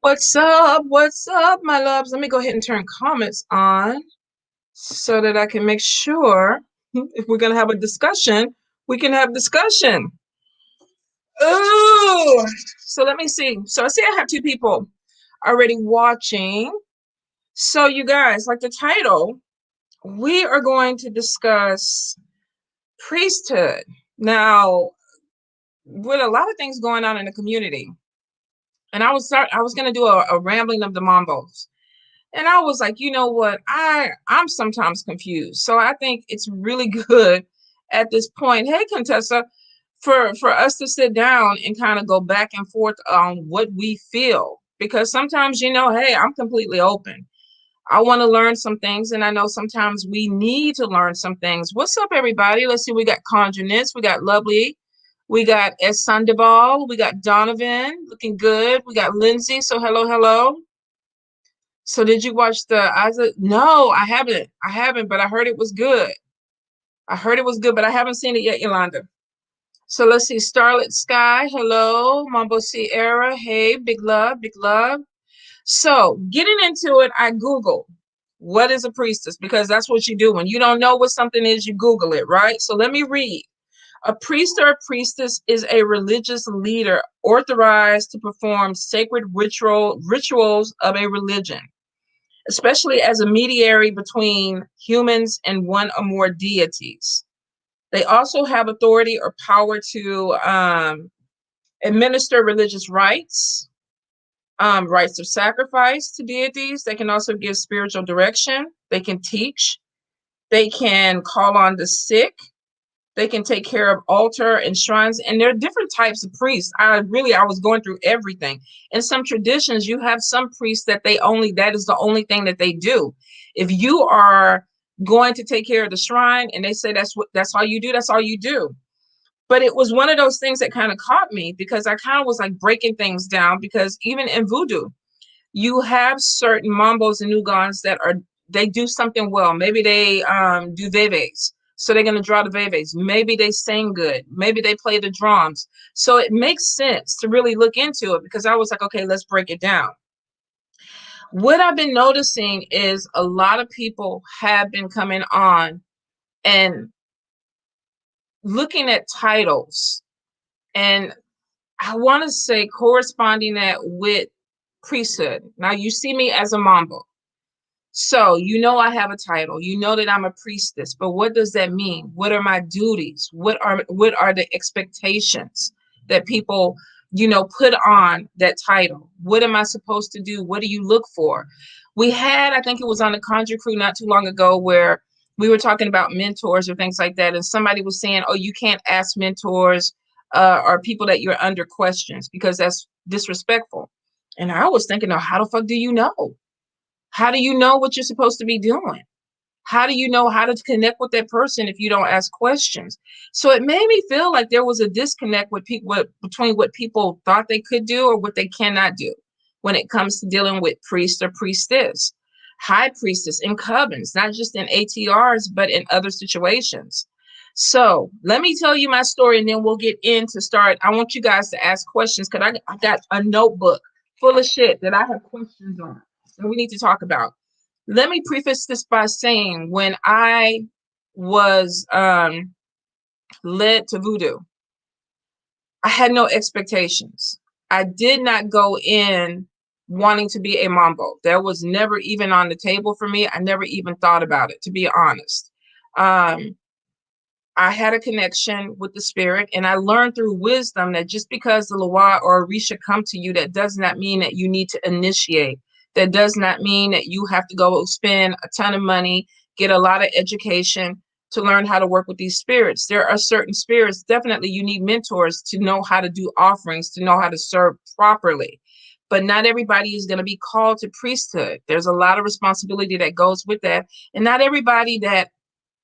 What's up? What's up, my loves? Let me go ahead and turn comments on so that I can make sure if we're going to have a discussion, we can have discussion. Oh, so let me see. So I see I have two people already watching. So, you guys, like the title, we are going to discuss priesthood. Now, with a lot of things going on in the community, and I was going to do a rambling of the Mombos. And I was like, you know what? I'm sometimes confused. So I think it's really good at this point. Hey, Contessa, for us to sit down and kind of go back and forth on what we feel. Because sometimes, hey, I'm completely open. I want to learn some things, and I know sometimes we need to learn some things. What's up, everybody? Let's see. We got Conjuness, we got Lovely, we got S. Sandoval, we got Donovan, looking good. We got Lindsay. So hello, hello. So did you watch the Isaac? No, I haven't. I haven't, but I heard it was good. I heard it was good, but I haven't seen it yet, Yolanda. So let's see. Starlit Sky, hello. Mambo Sierra, hey, big love, big love. So getting into it, I Google what is a priestess because that's what you do. When you don't know what something is, you Google it, right? So let me read. A priest or a priestess is a religious leader authorized to perform sacred rituals of a religion, especially as a mediator between humans and one or more deities. They also have authority or power to administer religious rites, rites of sacrifice to deities. They can also give spiritual direction. They can teach. They can call on the sick. They can take care of altar and shrines. And there are different types of priests. I was going through everything. In some traditions, you have some priests that that is the only thing that they do. If you are going to take care of the shrine and they say that's all you do, that's all you do. But it was one of those things that kind of caught me because I kind of was like breaking things down because even in voodoo, you have certain mambos and nugans they do something well. Maybe they do veves. So they're going to draw the veves. Maybe they sing good. Maybe they play the drums. So it makes sense to really look into it because I was like, okay, let's break it down. What I've been noticing is a lot of people have been coming on and looking at titles. And I want to say corresponding that with priesthood. Now you see me as a mambo. So, I have a title. You know that I'm a priestess, but what does that mean? What are my duties? What are the expectations that people, put on that title? What am I supposed to do? What do you look for? I think it was on the Conjure Crew not too long ago where we were talking about mentors or things like that, and somebody was saying, "Oh, you can't ask mentors or people that you're under questions because that's disrespectful." And I was thinking, "Oh, how the fuck do you know? How do you know what you're supposed to be doing? How do you know how to connect with that person if you don't ask questions?" So it made me feel like there was a disconnect with people between what people thought they could do or what they cannot do when it comes to dealing with priest or priestess, high priestess in covens, not just in ATRs, but in other situations. So let me tell you my story and then we'll get into start. I want you guys to ask questions because I got a notebook full of shit that I have questions on and we need to talk about. Let me preface this by saying when I was led to voodoo, I had no expectations. I did not go in wanting to be a mambo. That was never even on the table for me. I never even thought about it, to be honest. Um, I had a connection with the spirit, and I learned through wisdom that just because the Loa or Orisha come to you, that does not mean that you need to initiate. That does not mean that you have to go spend a ton of money, get a lot of education to learn how to work with these spirits. There are certain spirits, definitely you need mentors to know how to do offerings, to know how to serve properly. But not everybody is going to be called to priesthood. There's a lot of responsibility that goes with that. And not everybody that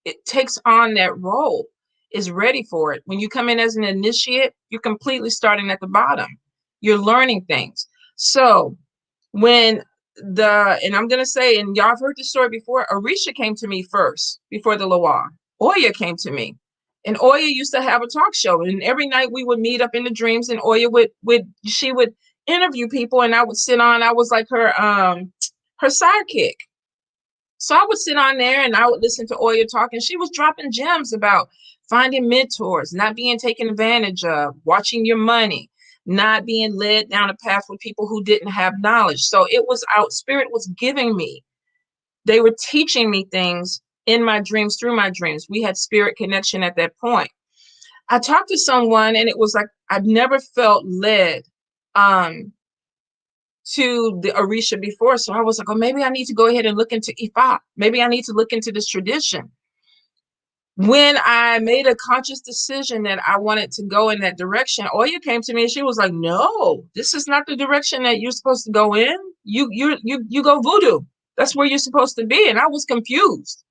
it takes on that role is ready for it. When you come in as an initiate, you're completely starting at the bottom. You're learning things. So when and I'm going to say, and y'all have heard this story before, Orisha came to me first before the Loa. Oya came to me. And Oya used to have a talk show. And every night we would meet up in the dreams and Oya she would interview people, and I would sit on. I was like her sidekick. So I would sit on there and I would listen to Oya talk, and she was dropping gems about finding mentors, not being taken advantage of, watching your money, not being led down a path with people who didn't have knowledge. So it was out, spirit was giving me. They were teaching me things in my dreams, through my dreams. We had spirit connection at that point. I talked to someone and it was like I've never felt led um to the Orisha before. So I was like, oh, maybe I need to go ahead and look into Ifa. Maybe I need to look into this tradition. When I made a conscious decision that I wanted to go in that direction, Oya came to me and she was like, no, this is not the direction that you're supposed to go in. You go voodoo. That's where you're supposed to be. And I was confused.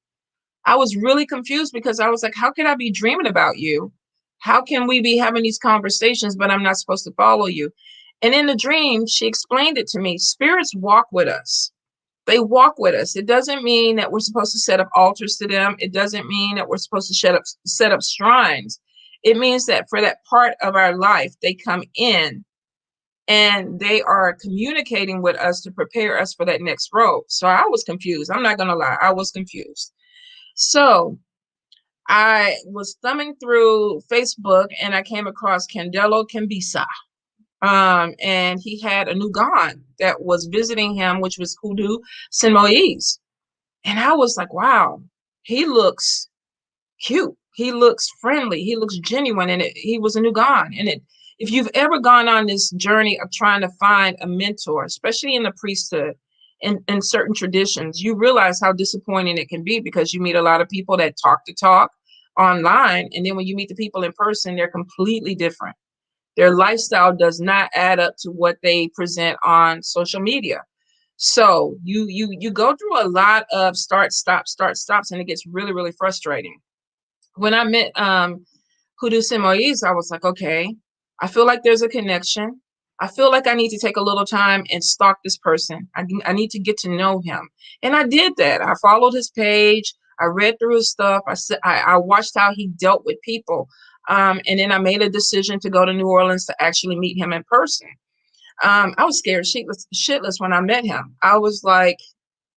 I was really confused because I was like, how can I be dreaming about you? How can we be having these conversations, but I'm not supposed to follow you? And in the dream, she explained it to me. Spirits walk with us. They walk with us. It doesn't mean that we're supposed to set up altars to them. It doesn't mean that we're supposed to set up shrines. It means that for that part of our life, they come in and they are communicating with us to prepare us for that next road. So I was confused. I'm not going to lie. I was confused. So I was thumbing through Facebook and I came across Candelo Kembisa. And he had a new god that was visiting him, which was Hoodoo Sinmoise. And I was like, wow, he looks cute. He looks friendly. He looks genuine. And he was a new god. And if you've ever gone on this journey of trying to find a mentor, especially in the priesthood and in certain traditions, you realize how disappointing it can be because you meet a lot of people that talk the talk online. And then when you meet the people in person, they're completely different. Their lifestyle does not add up to what they present on social media. So you go through a lot of start stops, and it gets really, really frustrating. When I met Hoodoo Simoyes, I was like, okay, I feel like there's a connection. I feel like I need to take a little time and stalk this person. I need to get to know him. And I did that. I followed his page. I read through his stuff. I watched how he dealt with people. And then I made a decision to go to New Orleans to actually meet him in person. I was scared shitless when I met him. I was like,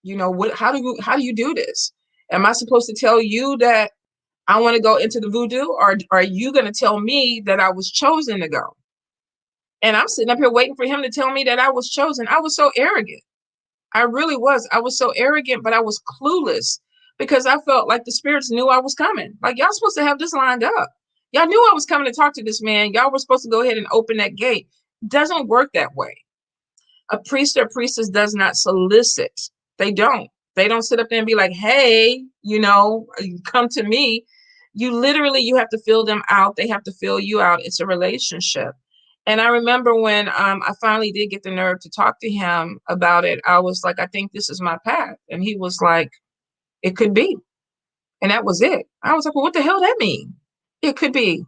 what? How do you do this? Am I supposed to tell you that I want to go into the voodoo, or are you going to tell me that I was chosen to go? And I'm sitting up here waiting for him to tell me that I was chosen. I was so arrogant. I really was. I was so arrogant, but I was clueless because I felt like the spirits knew I was coming. Like, y'all supposed to have this lined up. Y'all knew I was coming to talk to this man. Y'all were supposed to go ahead and open that gate. Doesn't work that way. A priest or priestess does not solicit. They don't. They don't sit up there and be like, hey, come to me. You have to fill them out. They have to fill you out. It's a relationship. And I remember when I finally did get the nerve to talk to him about it, I was like, I think this is my path. And he was like, it could be. And that was it. I was like, well, what the hell that mean? It could be.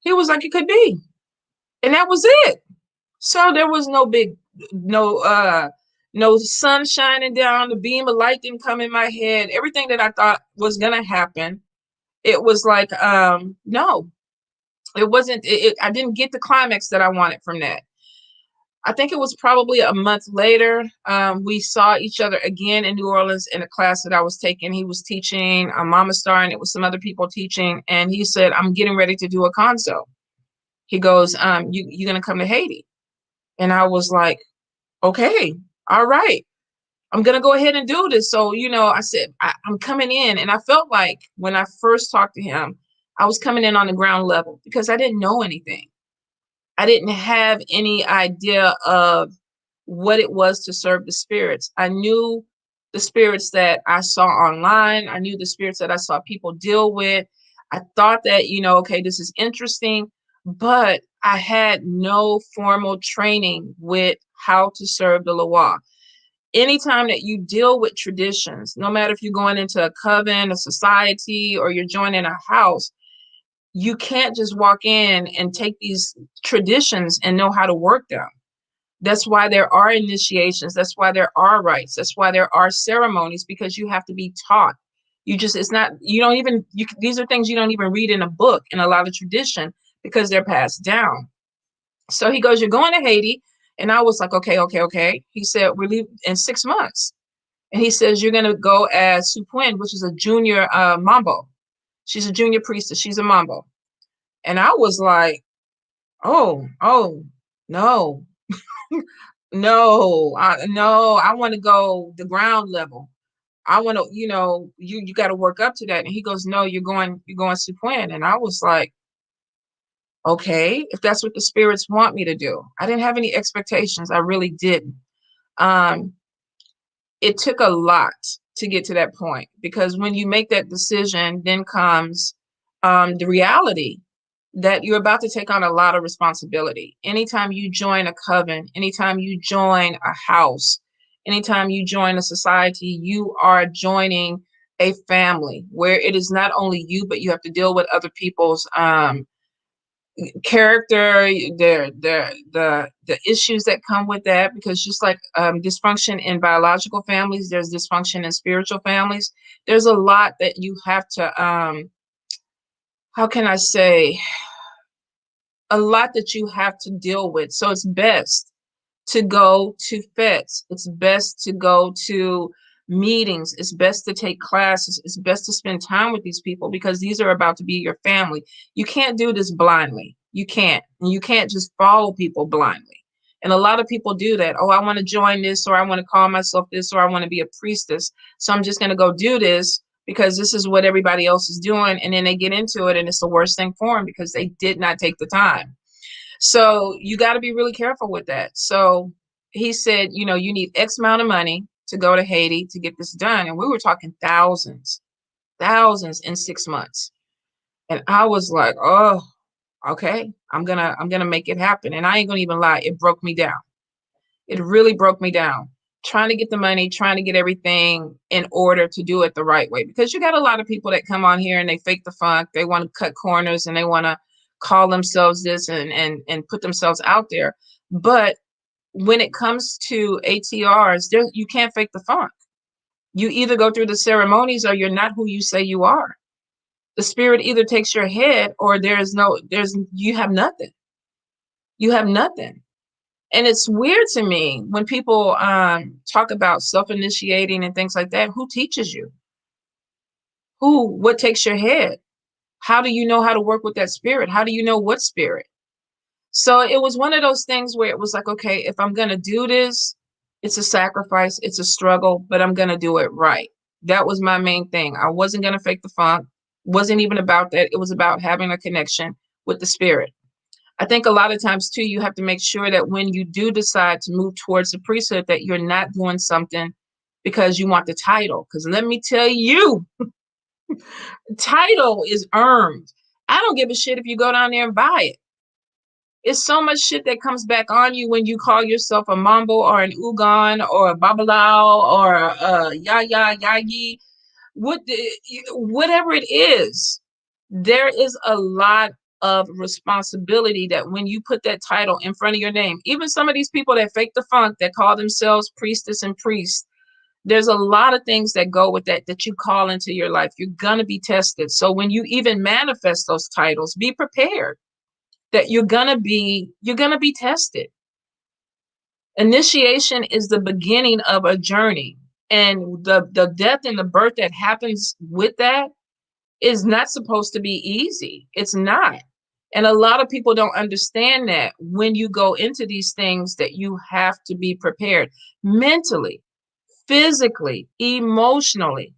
He was like, it could be. And that was it. So there was no sun shining down, the beam of light didn't come in my head. Everything that I thought was gonna happen, it was like, no, it wasn't. I didn't get the climax that I wanted from that. I think it was probably a month later. We saw each other again in New Orleans in a class that I was taking. He was teaching a Mama Star, and it was some other people teaching. And he said, I'm getting ready to do a consult. He goes, you're going to come to Haiti. And I was like, okay, all right. I'm going to go ahead and do this. So, I said, I'm coming in. And I felt like when I first talked to him, I was coming in on the ground level because I didn't know anything. I didn't have any idea of what it was to serve the spirits. I knew the spirits that I saw online. I knew the spirits that I saw people deal with. I thought that, okay, this is interesting, but I had no formal training with how to serve the Loa. Anytime that you deal with traditions, no matter if you're going into a coven, a society, or you're joining a house, you can't just walk in and take these traditions and know how to work them. That's why there are initiations. That's why there are rites. That's why there are ceremonies, because you have to be taught. It's not, you don't even, these are things you don't even read in a book in a lot of tradition because they're passed down. So he goes, you're going to Haiti. And I was like, okay, okay, okay. He said, we're leaving in 6 months. And he says, you're going to go as Supuin, which is a junior mambo. She's a junior priestess. She's a mambo. And I was like, oh, no, no, I want to go the ground level. I want to, you got to work up to that. And he goes, no, you're going Supuin. And I was like, okay, if that's what the spirits want me to do. I didn't have any expectations. I really didn't. Um, it took a lot to get to that point, because when you make that decision, then comes the reality that you're about to take on a lot of responsibility. Anytime you join a coven, anytime you join a house, anytime you join a society, you are joining a family where it is not only you, but you have to deal with other people's character, the issues that come with that, because just like dysfunction in biological families, there's dysfunction in spiritual families. There's a lot that you have to how can I say, a lot that you have to deal with. So it's best to go to fets. It's best to go to meetings. It's best to take classes. It's best to spend time with these people, because these are about to be your family. You can't do this blindly. You can't. And you can't just follow people blindly. And a lot of people do that. Oh, I want to join this, or I want to call myself this, or I want to be a priestess. So I'm just going to go do this because this is what everybody else is doing. And then they get into it, and it's the worst thing for them because they did not take the time. So you got to be really careful with that. So he said, you need X amount of money to go to Haiti to get this done. And we were talking thousands in 6 months. And I was like, oh, okay, I'm gonna make it happen. And I ain't gonna even lie, it broke me down. It really broke me down. Trying to get the money, trying to get everything in order to do it the right way. Because you got a lot of people that come on here and they fake the funk. They want to cut corners and they want to call themselves this and put themselves out there. But when it comes to ATRs, you can't fake the funk. You either go through the ceremonies or you're not who you say you are. The spirit either takes your head or you have nothing. You have nothing. And it's weird to me when people talk about self-initiating and things like that. Who teaches you? What takes your head? How do you know how to work with that spirit? How do you know what spirit? So it was one of those things where it was like, okay, if I'm going to do this, it's a sacrifice, it's a struggle, but I'm going to do it right. That was my main thing. I wasn't going to fake the funk. Wasn't even about that. It was about having a connection with the spirit. I think a lot of times too, you have to make sure that when you do decide to move towards the priesthood, that you're not doing something because you want the title. Because let me tell you, the title is earned. I don't give a shit if you go down there and buy it. It's so much shit that comes back on you when you call yourself a mambo or an ugan or a babalao or a yagi, whatever it is. There is a lot of responsibility that when you put that title in front of your name, even some of these people that fake the funk that call themselves priestess and priest, there's a lot of things that go with that you call into your life. You're going to be tested. So when you even manifest those titles, be prepared that you're going to be tested. Initiation is the beginning of a journey, and the death and the birth that happens with that is not supposed to be easy. It's not. And a lot of people don't understand that when you go into these things that you have to be prepared mentally, physically, emotionally.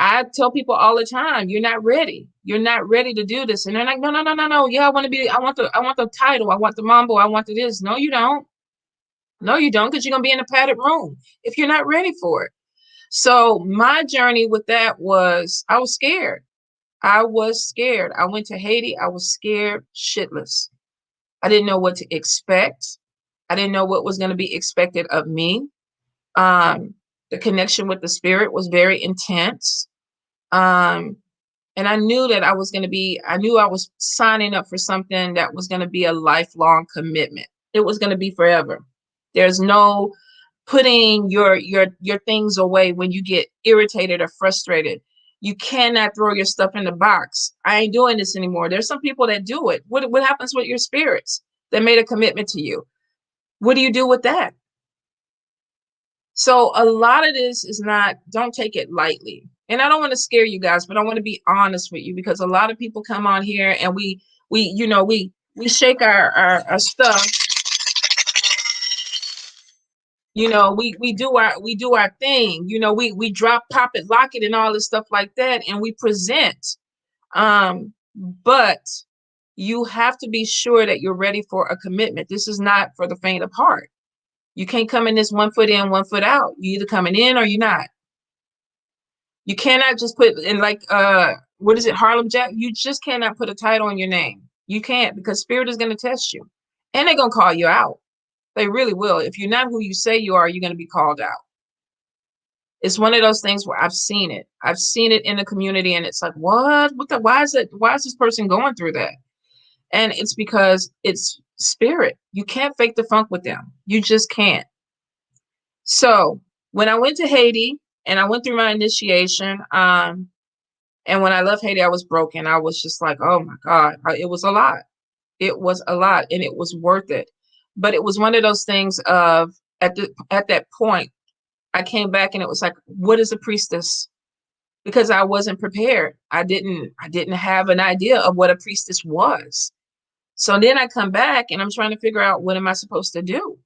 I tell people all the time, you're not ready. You're not ready to do this. And they're like, no, no, no, no, no. Yeah, I want the title. I want the mambo. I want the this. No, you don't. No, you don't, because you're gonna be in a padded room if you're not ready for it. So my journey with that was I was scared. I was scared. I went to Haiti. I was scared shitless. I didn't know what to expect. I didn't know what was going to be expected of me. The connection with the spirit was very intense. And I knew that I knew I was signing up for something that was going to be a lifelong commitment. It was going to be forever. There's no putting your things away when you get irritated or frustrated. You cannot throw your stuff in the box. I ain't doing this anymore. There's some people that do it. What happens with your spirits that made a commitment to you? What do you do with that? So a lot of this is not, don't take it lightly. And I don't want to scare you guys, but I want to be honest with you, because a lot of people come on here and we shake our stuff, we do our thing, we drop, pop it, lock it, and all this stuff like that, and we present. But you have to be sure that you're ready for a commitment. This is not for the faint of heart. You can't come in this 1 foot in, 1 foot out. You either coming in or you're not. You cannot just put in, like, what is it, Harlem Jack? You just cannot put a title on your name. You can't, because spirit is going to test you, and they're going to call you out. They really will. If you're not who you say you are, you're going to be called out. It's one of those things where I've seen it. I've seen it in the community, and it's like, why is this person going through that? And it's because it's spirit. You can't fake the funk with them. You just can't. So when I went to Haiti and I went through my initiation, and when I left Haiti, I was broken. I was just like, oh my God, it was a lot. It was a lot, and it was worth it. But it was one of those things of, at that point, I came back and it was like, what is a priestess? Because I wasn't prepared. I didn't have an idea of what a priestess was. So then I come back and I'm trying to figure out, what am I supposed to do?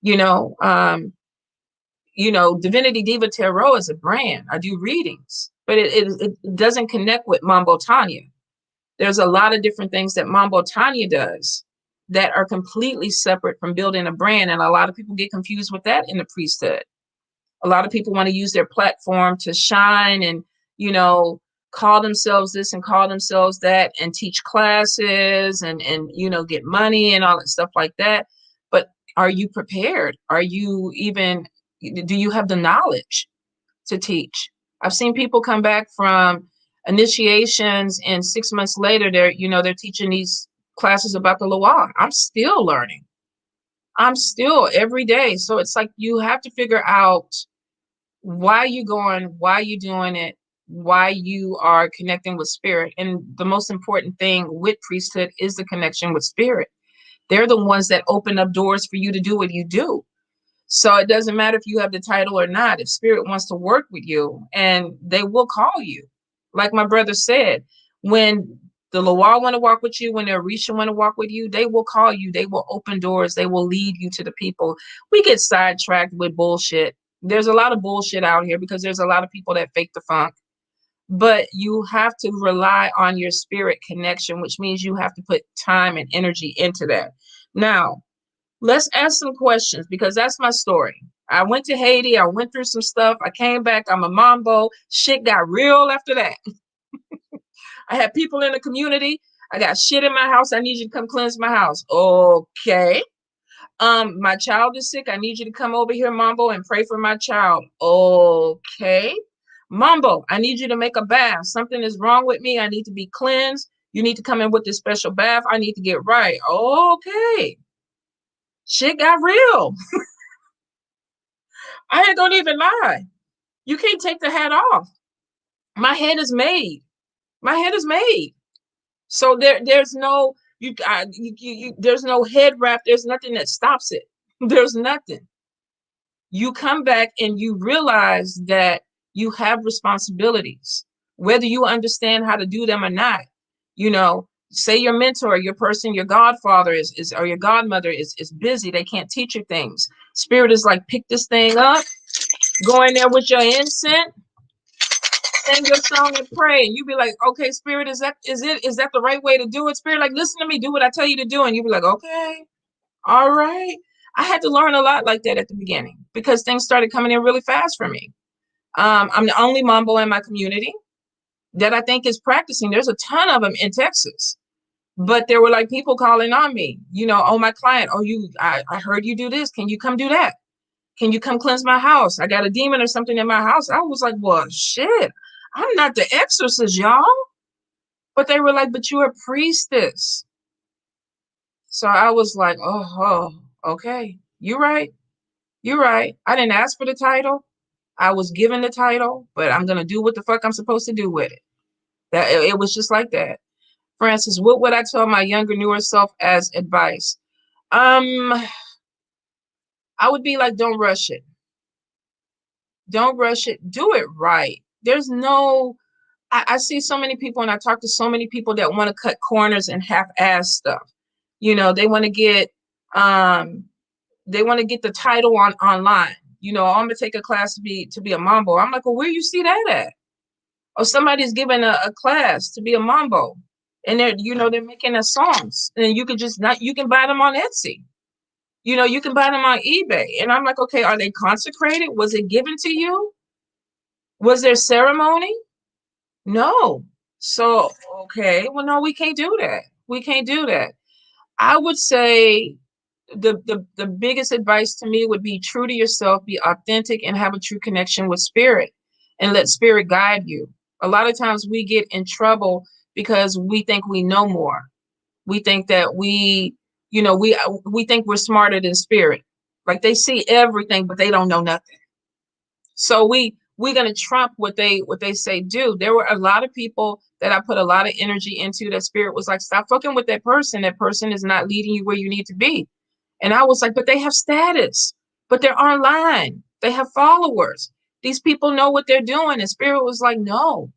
You know, um, Divinity Diva Tarot is a brand. I do readings, but it doesn't connect with Mambo Tanya. There's a lot of different things that Mambo Tanya does that are completely separate from building a brand. And a lot of people get confused with that in the priesthood. A lot of people want to use their platform to shine and, call themselves this and call themselves that and teach classes and get money and all that stuff like that. But are you prepared? Do you have the knowledge to teach? I've seen people come back from initiations and 6 months later they're teaching these classes about the Loa. I'm still learning. I'm still every day. So it's like, you have to figure out why you going, why you doing it, why you are connecting with spirit. And the most important thing with priesthood is the connection with spirit. They're the ones that open up doors for you to do what you do. So it doesn't matter if you have the title or not. If spirit wants to work with you, and they will call you. Like my brother said, when the Loa want to walk with you, when the Orisha want to walk with you, they will call you. They will open doors. They will lead you to the people. We get sidetracked with bullshit. There's a lot of bullshit out here because there's a lot of people that fake the funk. But you have to rely on your spirit connection, which means you have to put time and energy into that. Now, let's ask some questions, because that's my story. I went to Haiti. I went through some stuff. I came back. I'm a mambo. Shit got real after that. I had people in the community. I got shit in my house. I need you to come cleanse my house. Okay. My child is sick. I need you to come over here, Mambo, and pray for my child. Okay. Mambo, I need you to make a bath. Something is wrong with me. I need to be cleansed. You need to come in with this special bath. I need to get right. Okay. Shit got real. I don't even lie. You can't take the hat off. My head is made. My head is made. So there's no there's no head wrap. There's nothing that stops it. There's nothing. You come back and you realize that you have responsibilities, whether you understand how to do them or not. Say your mentor, your person, your godfather is or your godmother is busy. They can't teach you things. Spirit is like, pick this thing up, go in there with your incense, sing your song and pray. And you be like, okay, spirit, is that the right way to do it? Spirit, like, listen to me, do what I tell you to do. And you be like, okay, all right. I had to learn a lot like that at the beginning because things started coming in really fast for me. I'm the only mambo in my community that I think is practicing. There's a ton of them in Texas, but there were like people calling on me, oh, my client, oh, I heard you do this. Can you come do that? Can you come cleanse my house? I got a demon or something in my house. I was like, well, shit, I'm not the exorcist, y'all. But they were like, but you're a priestess. So I was like, oh, okay. You're right. You're right. I didn't ask for the title. I was given the title, but I'm going to do what the fuck I'm supposed to do with it. It was just like that. Francis, what would I tell my younger, newer self as advice? Um, I would be like, don't rush it. Don't rush it. Do it right. There's no, I see so many people and I talk to so many people that want to cut corners and half-ass stuff. You know, um they want to get the title on online. You know, I'm gonna take a class to be a mambo. I'm like, well, where you see that at? Or somebody's giving a class to be a mambo, and they're making their songs, and you can just not you can buy them on Etsy. You know, you can buy them on eBay. And I'm like, okay, are they consecrated? Was it given to you? Was there ceremony? No. So, okay, well, no, we can't do that. We can't do that. I would say the biggest advice to me would be true to yourself, be authentic, and have a true connection with spirit, and let spirit guide you. A lot of times we get in trouble because we think we know more. We think that we think we're smarter than spirit. Like they see everything, but they don't know nothing. So we're gonna trump what they say do. There were a lot of people that I put a lot of energy into that spirit was like, stop fucking with that person. That person is not leading you where you need to be. And I was like, but they have status, but they're online. They have followers. These people know what they're doing. And spirit was like, no.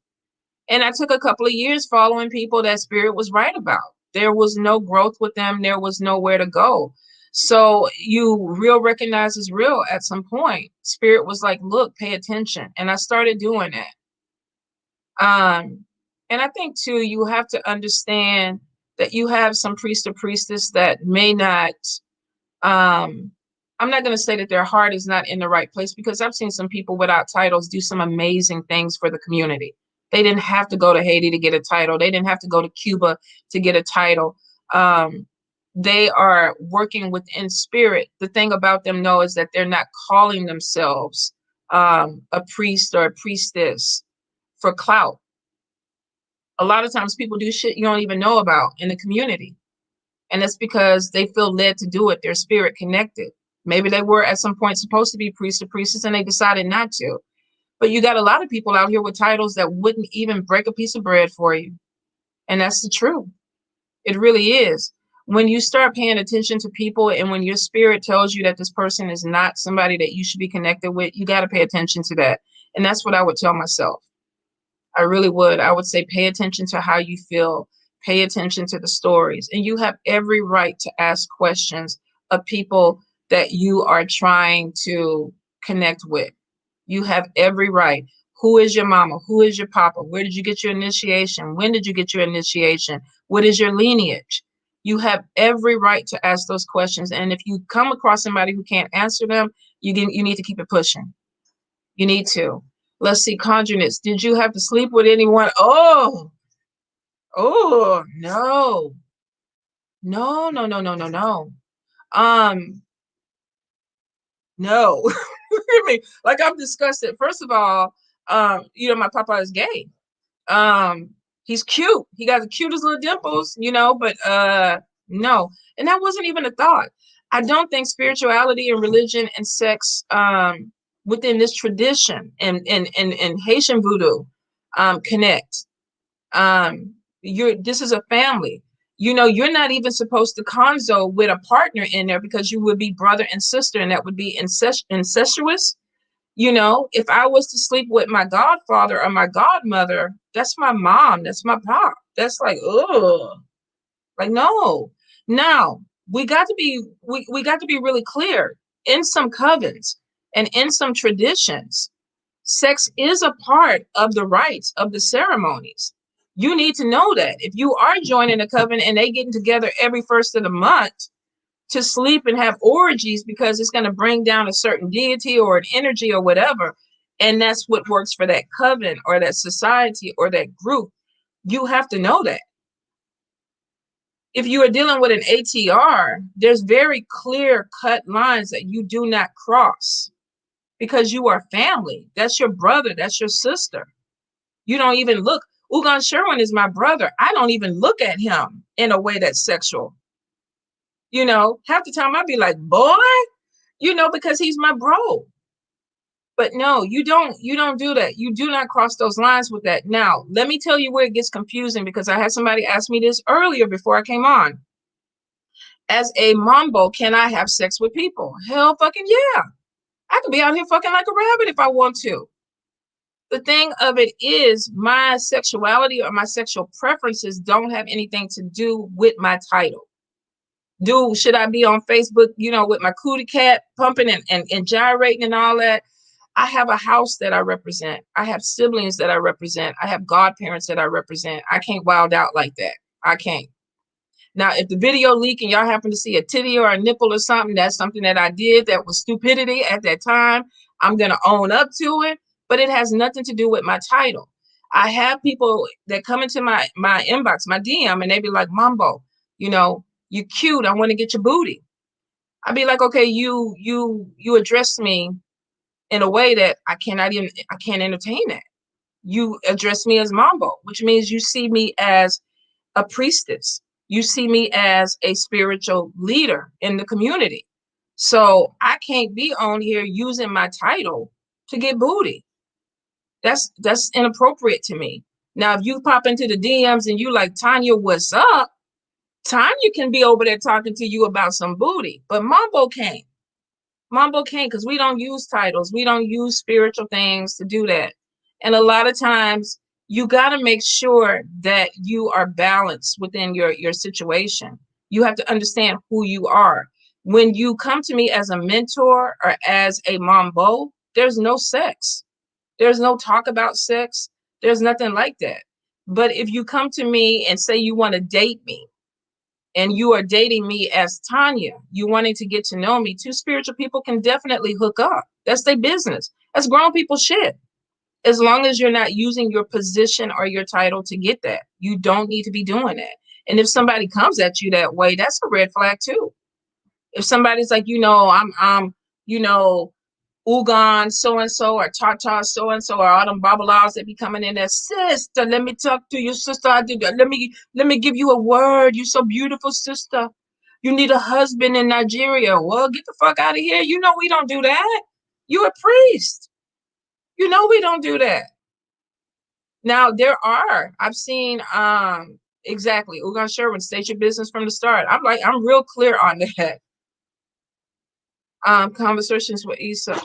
And I took a couple of years following people that spirit was right about. There was no growth with them. There was nowhere to go. So you real recognizes real at some point. Spirit was like, look, pay attention. And I started doing that. And I think too, you have to understand that you have some priest or priestess that may not um, I'm not going to say that their heart is not in the right place, because I've seen some people without titles do some amazing things for the community. They didn't have to go to Haiti to get a title. They didn't have to go to Cuba to get a title. Um, they are working within spirit. The thing about them, though, is that they're not calling themselves a priest or a priestess for clout. A lot of times people do shit you don't even know about in the community. And that's because they feel led to do it. Their spirit connected. Maybe they were at some point supposed to be priests or priestess and they decided not to. But you got a lot of people out here with titles that wouldn't even break a piece of bread for you. And that's the truth. It really is. When you start paying attention to people and when your spirit tells you that this person is not somebody that you should be connected with, you got to pay attention to that. And that's what I would tell myself. I really would. I would say pay attention to how you feel, pay attention to the stories, and you have every right to ask questions of people that you are trying to connect with. You have every right. Who is your mama? Who is your papa? Where did you get your initiation? When did you get your initiation? What is your lineage? You have every right to ask those questions. And if you come across somebody who can't answer them, you need to keep it pushing. You need to. Let's see, conjurings. Did you have to sleep with anyone? Oh, no. No, no, no, no, no, no. Um, no. I mean, like I've discussed it. First of all, my papa is gay. Um, he's cute. He got the cutest little dimples, but no. And that wasn't even a thought. I don't think spirituality and religion and sex within this tradition and Haitian voodoo connect. This is a family. You're not even supposed to conzo with a partner in there, because you would be brother and sister, and that would be incestuous. If I was to sleep with my godfather or my godmother, that's my mom, that's my pop. That's like, oh, like, no. Now we got to be really clear. In some covens and in some traditions, sex is a part of the rites of the ceremonies. You need to know that if you are joining a coven and they getting together every first of the month to sleep and have orgies because it's going to bring down a certain deity or an energy or whatever, and that's what works for that coven or that society or that group, you have to know that. If you are dealing with an ATR, there's very clear cut lines that you do not cross, because you are family. That's your brother. That's your sister. You don't even look. Ugan Sherwin is my brother. I don't even look at him in a way that's sexual. Half the time I'd be like, boy, because he's my bro. But no, you don't do that. You do not cross those lines with that. Now, let me tell you where it gets confusing, because I had somebody ask me this earlier before I came on. As a mambo, can I have sex with people? Hell fucking yeah. I could be out here fucking like a rabbit if I want to. The thing of it is, my sexuality or my sexual preferences don't have anything to do with my title. Should I be on Facebook, with my cootie cat pumping and gyrating and all that? I have a house that I represent. I have siblings that I represent. I have godparents that I represent. I can't wild out like that. I can't. Now, if the video leak and y'all happen to see a titty or a nipple or something, that's something that I did that was stupidity at that time. I'm going to own up to it, but it has nothing to do with my title. I have people that come into my inbox, my DM, and they be like, Mambo, you cute. I want to get your booty. I'd be like, okay, you address me in a way that I can't entertain that. You address me as Mambo, which means you see me as a priestess. You see me as a spiritual leader in the community. So I can't be on here using my title to get booty. That's inappropriate to me. Now, if you pop into the DMs and you like, Tanya, what's up? Tanya can be over there talking to you about some booty, but Mambo can't. Mambo can't, because we don't use titles. We don't use spiritual things to do that. And a lot of times you got to make sure that you are balanced within your situation. You have to understand who you are. When you come to me as a mentor or as a mambo, there's no sex. There's no talk about sex. There's nothing like that. But if you come to me and say you want to date me, and you are dating me as Tanya, you wanting to get to know me, two spiritual people can definitely hook up. That's their business. That's grown people shit. As long as you're not using your position or your title to get that, you don't need to be doing that. And if somebody comes at you that way, that's a red flag too. If somebody's like, you know, Ugan so and so or Tata so and so or all them babalas that be coming in there, sister, let me talk to you, sister. Let me give you a word. You so beautiful, sister. You need a husband in Nigeria. Well, get the fuck out of here. You know we don't do that. You a priest. You know we don't do that. Now I've seen exactly Ugan Sherwin, state your business from the start. I'm real clear on that. Conversations with Ifa.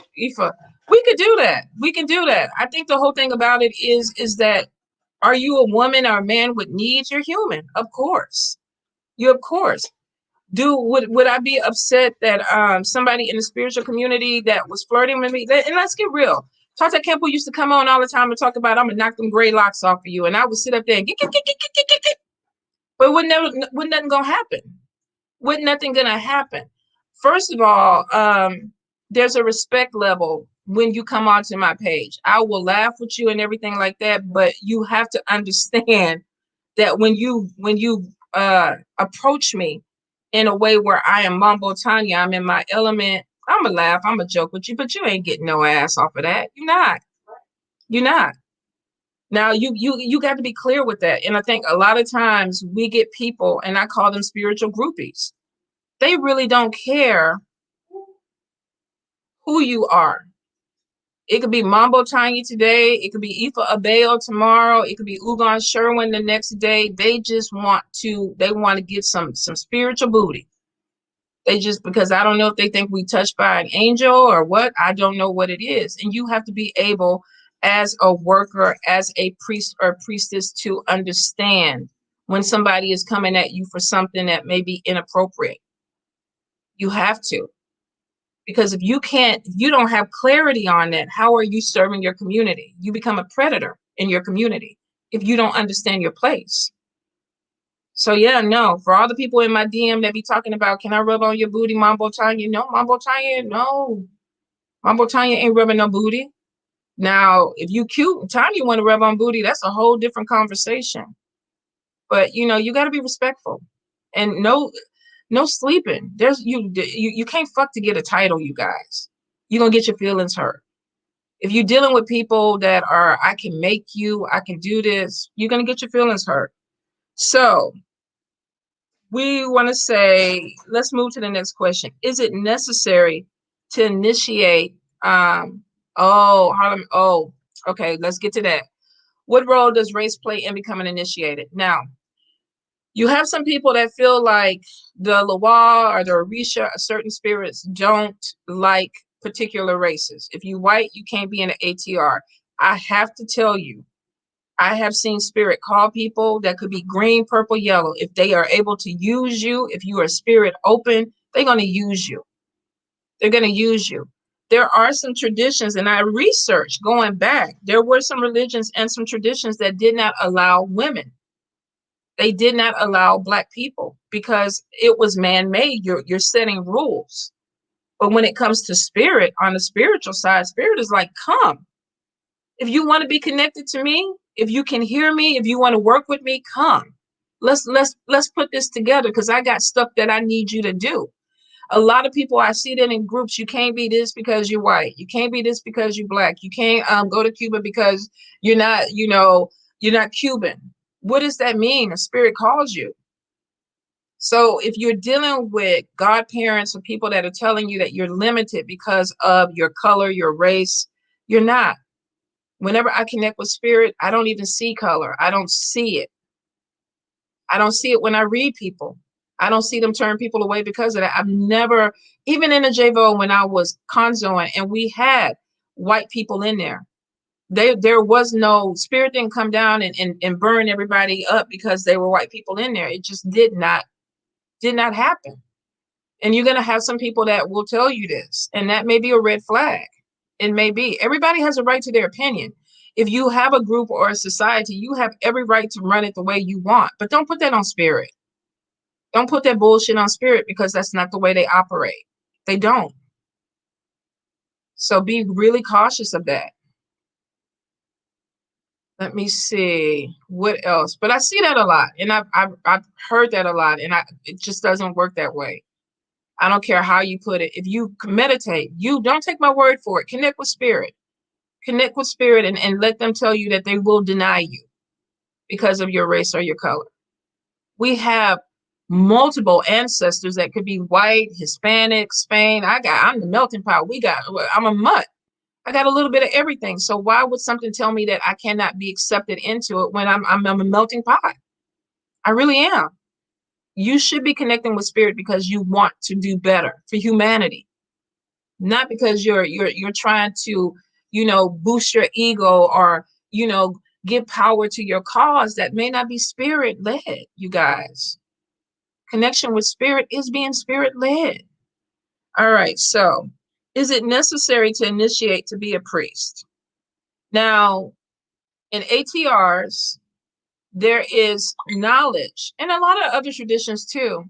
We could do that. We can do that. I think the whole thing about it is that, are you a woman or a man with needs? You're human, of course. You of course. Would I be upset that somebody in the spiritual community that was flirting with me? And let's get real. Tata Kempo used to come on all the time and talk about, I'm gonna knock them gray locks off of you, and I would sit up there and get. But wasn't nothing gonna happen. Wasn't nothing gonna happen. First of all, there's a respect level when you come onto my page. I will laugh with you and everything like that, but you have to understand that when you approach me in a way where I am Mambo Tanya, I'm in my element, I'm gonna laugh, I'm gonna joke with you, but you ain't getting no ass off of that. You're not. You're not. Now you got to be clear with that. And I think a lot of times we get people, and I call them spiritual groupies. They really don't care who you are. It could be Mambo Tanya today. It could be Ifa Abeo tomorrow. It could be Ugan Sherwin the next day. They just want to get some spiritual booty. They just, because I don't know if they think we touched by an angel or what. I don't know what it is. And you have to be able, as a worker, as a priest or priestess, to understand when somebody is coming at you for something that may be inappropriate. You have to. Because if you don't have clarity on that, how are you serving your community? You become a predator in your community if you don't understand your place. So yeah, no, for all the people in my DM that be talking about, can I rub on your booty, Mambo Tanya? No, Mambo Tanya, no. Mambo Tanya ain't rubbing no booty. Now, if you cute, Tanya want to rub on booty, that's a whole different conversation. But you got to be respectful, and no sleeping. You can't fuck to get a title, you guys. You're gonna get your feelings hurt. If you're dealing with people that are, I can make you, I can do this, you're gonna get your feelings hurt. So we want to say, let's move to the next question. Is it necessary to initiate Harlem? Oh, okay, let's get to that. What role does race play in becoming initiated? Now, You have some people that feel like the Loa or the Orisha, certain spirits don't like particular races. If you white, you can't be in an ATR. I have to tell you, I have seen spirit call people that could be green, purple, yellow. If they are able to use you, if you are spirit open, they're going to use you. They're going to use you. There are some traditions, and I researched going back. There were some religions and some traditions that did not allow women. They did not allow Black people because it was man-made. You're setting rules. But when it comes to spirit, on the spiritual side, spirit is like, come. If you want to be connected to me, if you can hear me, if you want to work with me, come. Let's put this together because I got stuff that I need you to do. A lot of people, I see that in groups. You can't be this because you're white. You can't be this because you're Black. You can't go to Cuba because you're not, you're not Cuban. What does that mean? A spirit calls you. So if you're dealing with godparents or people that are telling you that you're limited because of your color, your race, you're not. Whenever I connect with spirit, I don't even see color. I don't see it. I don't see it when I read people. I don't see them turn people away because of that. I've never, even in the JVO when I was consoing and we had white people in there, there was no spirit didn't come down and burn everybody up because they were white people in there. It just did not happen. And you're going to have some people that will tell you this, and that may be a red flag. It may be. Everybody has a right to their opinion. If you have a group or a society, you have every right to run it the way you want, but don't put that on spirit. Don't put that bullshit on spirit because that's not the way they operate. They don't. So be really cautious of that. Let me see what else. But I see that a lot, and I've heard that a lot, and it just doesn't work that way. I don't care how you put it. If you meditate, you don't take my word for it. Connect with spirit. Connect with spirit and let them tell you that they will deny you because of your race or your color. We have multiple ancestors that could be white, Hispanic, Spain. I'm the melting pot. I'm a mutt. I got a little bit of everything. So why would something tell me that I cannot be accepted into it when I'm a melting pot? I really am. You should be connecting with spirit because you want to do better for humanity, not because you're trying to, boost your ego or, give power to your cause that may not be spirit led, you guys. Connection with spirit is being spirit led. All right. So is it necessary to initiate to be a priest? Now, in ATRs, there is knowledge and a lot of other traditions too.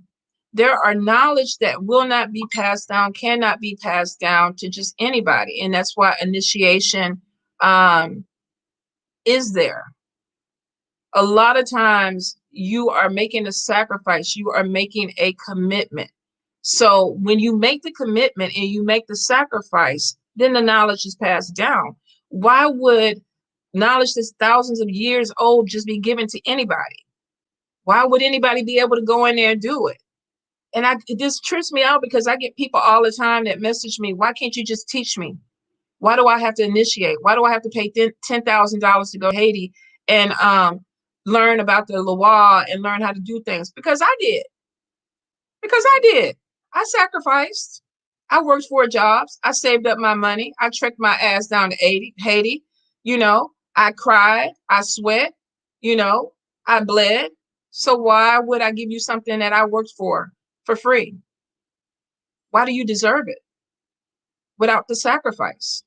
There are knowledge that will not be passed down, cannot be passed down to just anybody. And that's why initiation is there. A lot of times you are making a sacrifice, you are making a commitment. So when you make the commitment and you make the sacrifice, then the knowledge is passed down. Why would knowledge that's thousands of years old just be given to anybody? Why would anybody be able to go in there and do it? And it just trips me out because I get people all the time that message me, why can't you just teach me? Why do I have to initiate? Why do I have to pay $10,000 to go to Haiti and learn about the Loa and learn how to do things? Because I did. I sacrificed. I worked 4 jobs. I saved up my money. I trekked my ass down to Haiti. I cried. I sweat. I bled. So why would I give you something that I worked for free? Why do you deserve it without the sacrifice?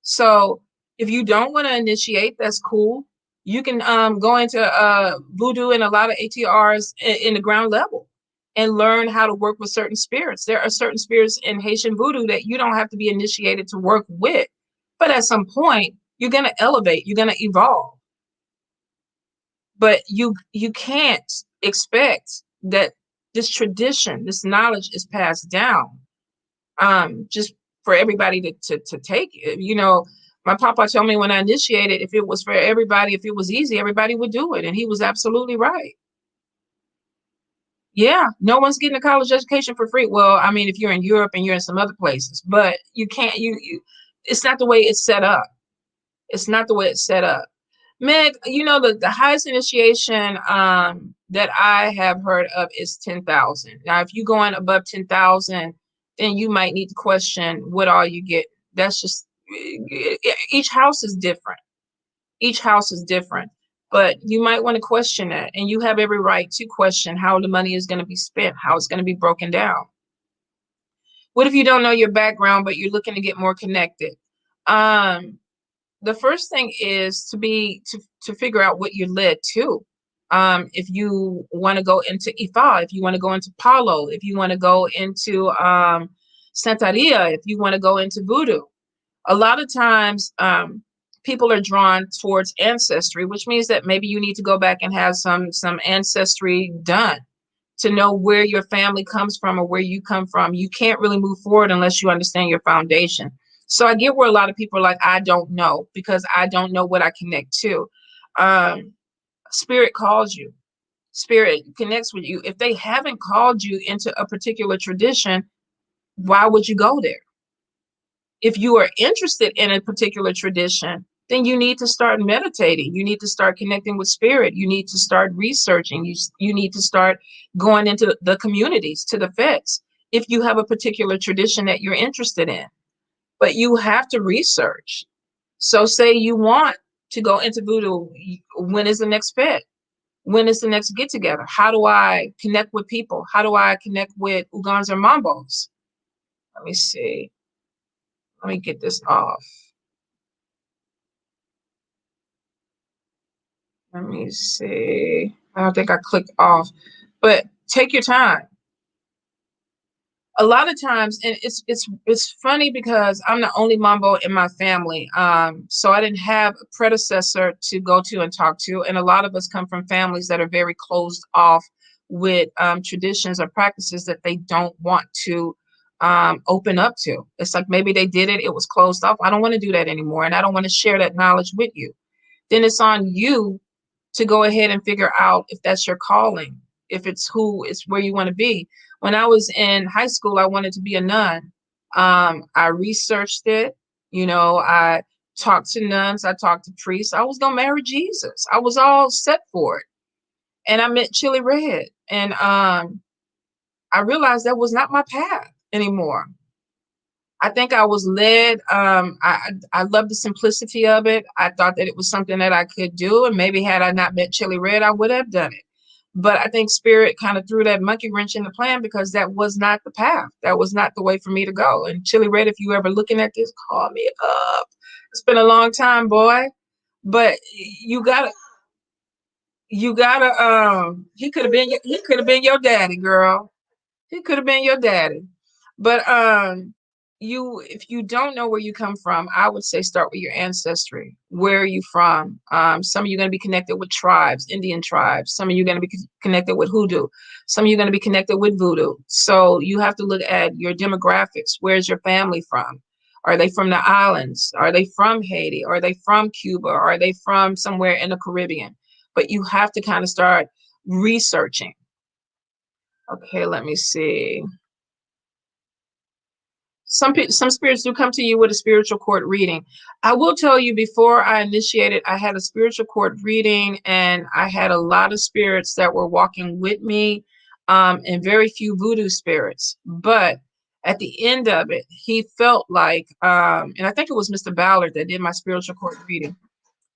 So if you don't want to initiate, that's cool. You can go into voodoo and a lot of ATRs in the ground level and learn how to work with certain spirits. There are certain spirits in Haitian voodoo that you don't have to be initiated to work with. But at some point, you're going to elevate, you're going to evolve. But you can't expect that this tradition, this knowledge is passed down just for everybody to take it. My papa told me when I initiated, if it was for everybody, if it was easy, everybody would do it. And he was absolutely right. Yeah, no one's getting a college education for free. Well, I mean, if you're in Europe and you're in some other places, but you can't, it's not the way it's set up. It's not the way it's set up. Meg, the highest initiation that I have heard of is 10,000. Now, if you go on above 10,000, then you might need to question what all you get. That's just each house is different. Each house is different, but you might want to question that, and you have every right to question how the money is going to be spent, how it's going to be broken down. What if you don't know your background, but you're looking to get more connected? Um, the first thing is to figure out what you're led to. If you want to go into Ifa, if you want to go into Palo, if you want to go into Santeria, if you want to go into Voodoo, a lot of times people are drawn towards ancestry, which means that maybe you need to go back and have some ancestry done to know where your family comes from or where you come from. You can't really move forward unless you understand your foundation. So I get where a lot of people are like, I don't know, because I don't know what I connect to. Um, Spirit calls you. Spirit connects with you. If they haven't called you into a particular tradition, why would you go there? If you are interested in a particular tradition, then you need to start meditating. You need to start connecting with spirit. You need to start researching. You need to start going into the communities, to the feds, if you have a particular tradition that you're interested in. But you have to research. So say you want to go into voodoo, when is the next fed? When is the next get together? How do I connect with people? How do I connect with Ugans or Mambos? Let me see. Let me get this off. Let me see. I don't think I clicked off, but take your time. A lot of times, and it's funny because I'm the only Mambo in my family. So I didn't have a predecessor to go to and talk to. And a lot of us come from families that are very closed off with traditions or practices that they don't want to open up to. It's like maybe they did it, it was closed off. I don't want to do that anymore. And I don't want to share that knowledge with you. Then it's on you to go ahead and figure out if that's your calling, if it's where you want to be. When I was in high school, I wanted to be a nun. I researched it. I talked to nuns. I talked to priests. I was going to marry Jesus. I was all set for it. And I met Chili Red. And I realized that was not my path anymore. I think I was led. I love the simplicity of it. I thought that it was something that I could do, and maybe had I not met Chili Red, I would have done it. But I think Spirit kind of threw that monkey wrench in the plan, because that was not the path. That was not the way for me to go. And Chili Red, if you ever looking at this, call me up. It's been a long time, boy. But you gotta. He could have been your daddy, girl. He could have been your daddy. But if you don't know where you come from, I would say start with your ancestry. Where are you from? Some of you are going to be connected with tribes, Indian tribes. Some of you are going to be connected with hoodoo. Some of you are going to be connected with voodoo. So you have to look at your demographics. Where's your family from? Are they from the islands? Are they from Haiti? Are they from Cuba? Are they from somewhere in the Caribbean? But you have to kind of start researching. Okay, let me see. Some spirits do come to you with a spiritual court reading. I will tell you, before I initiated, I had a spiritual court reading, and I had a lot of spirits that were walking with me, and very few voodoo spirits. But at the end of it, he felt like, and I think it was Mr. Ballard that did my spiritual court reading.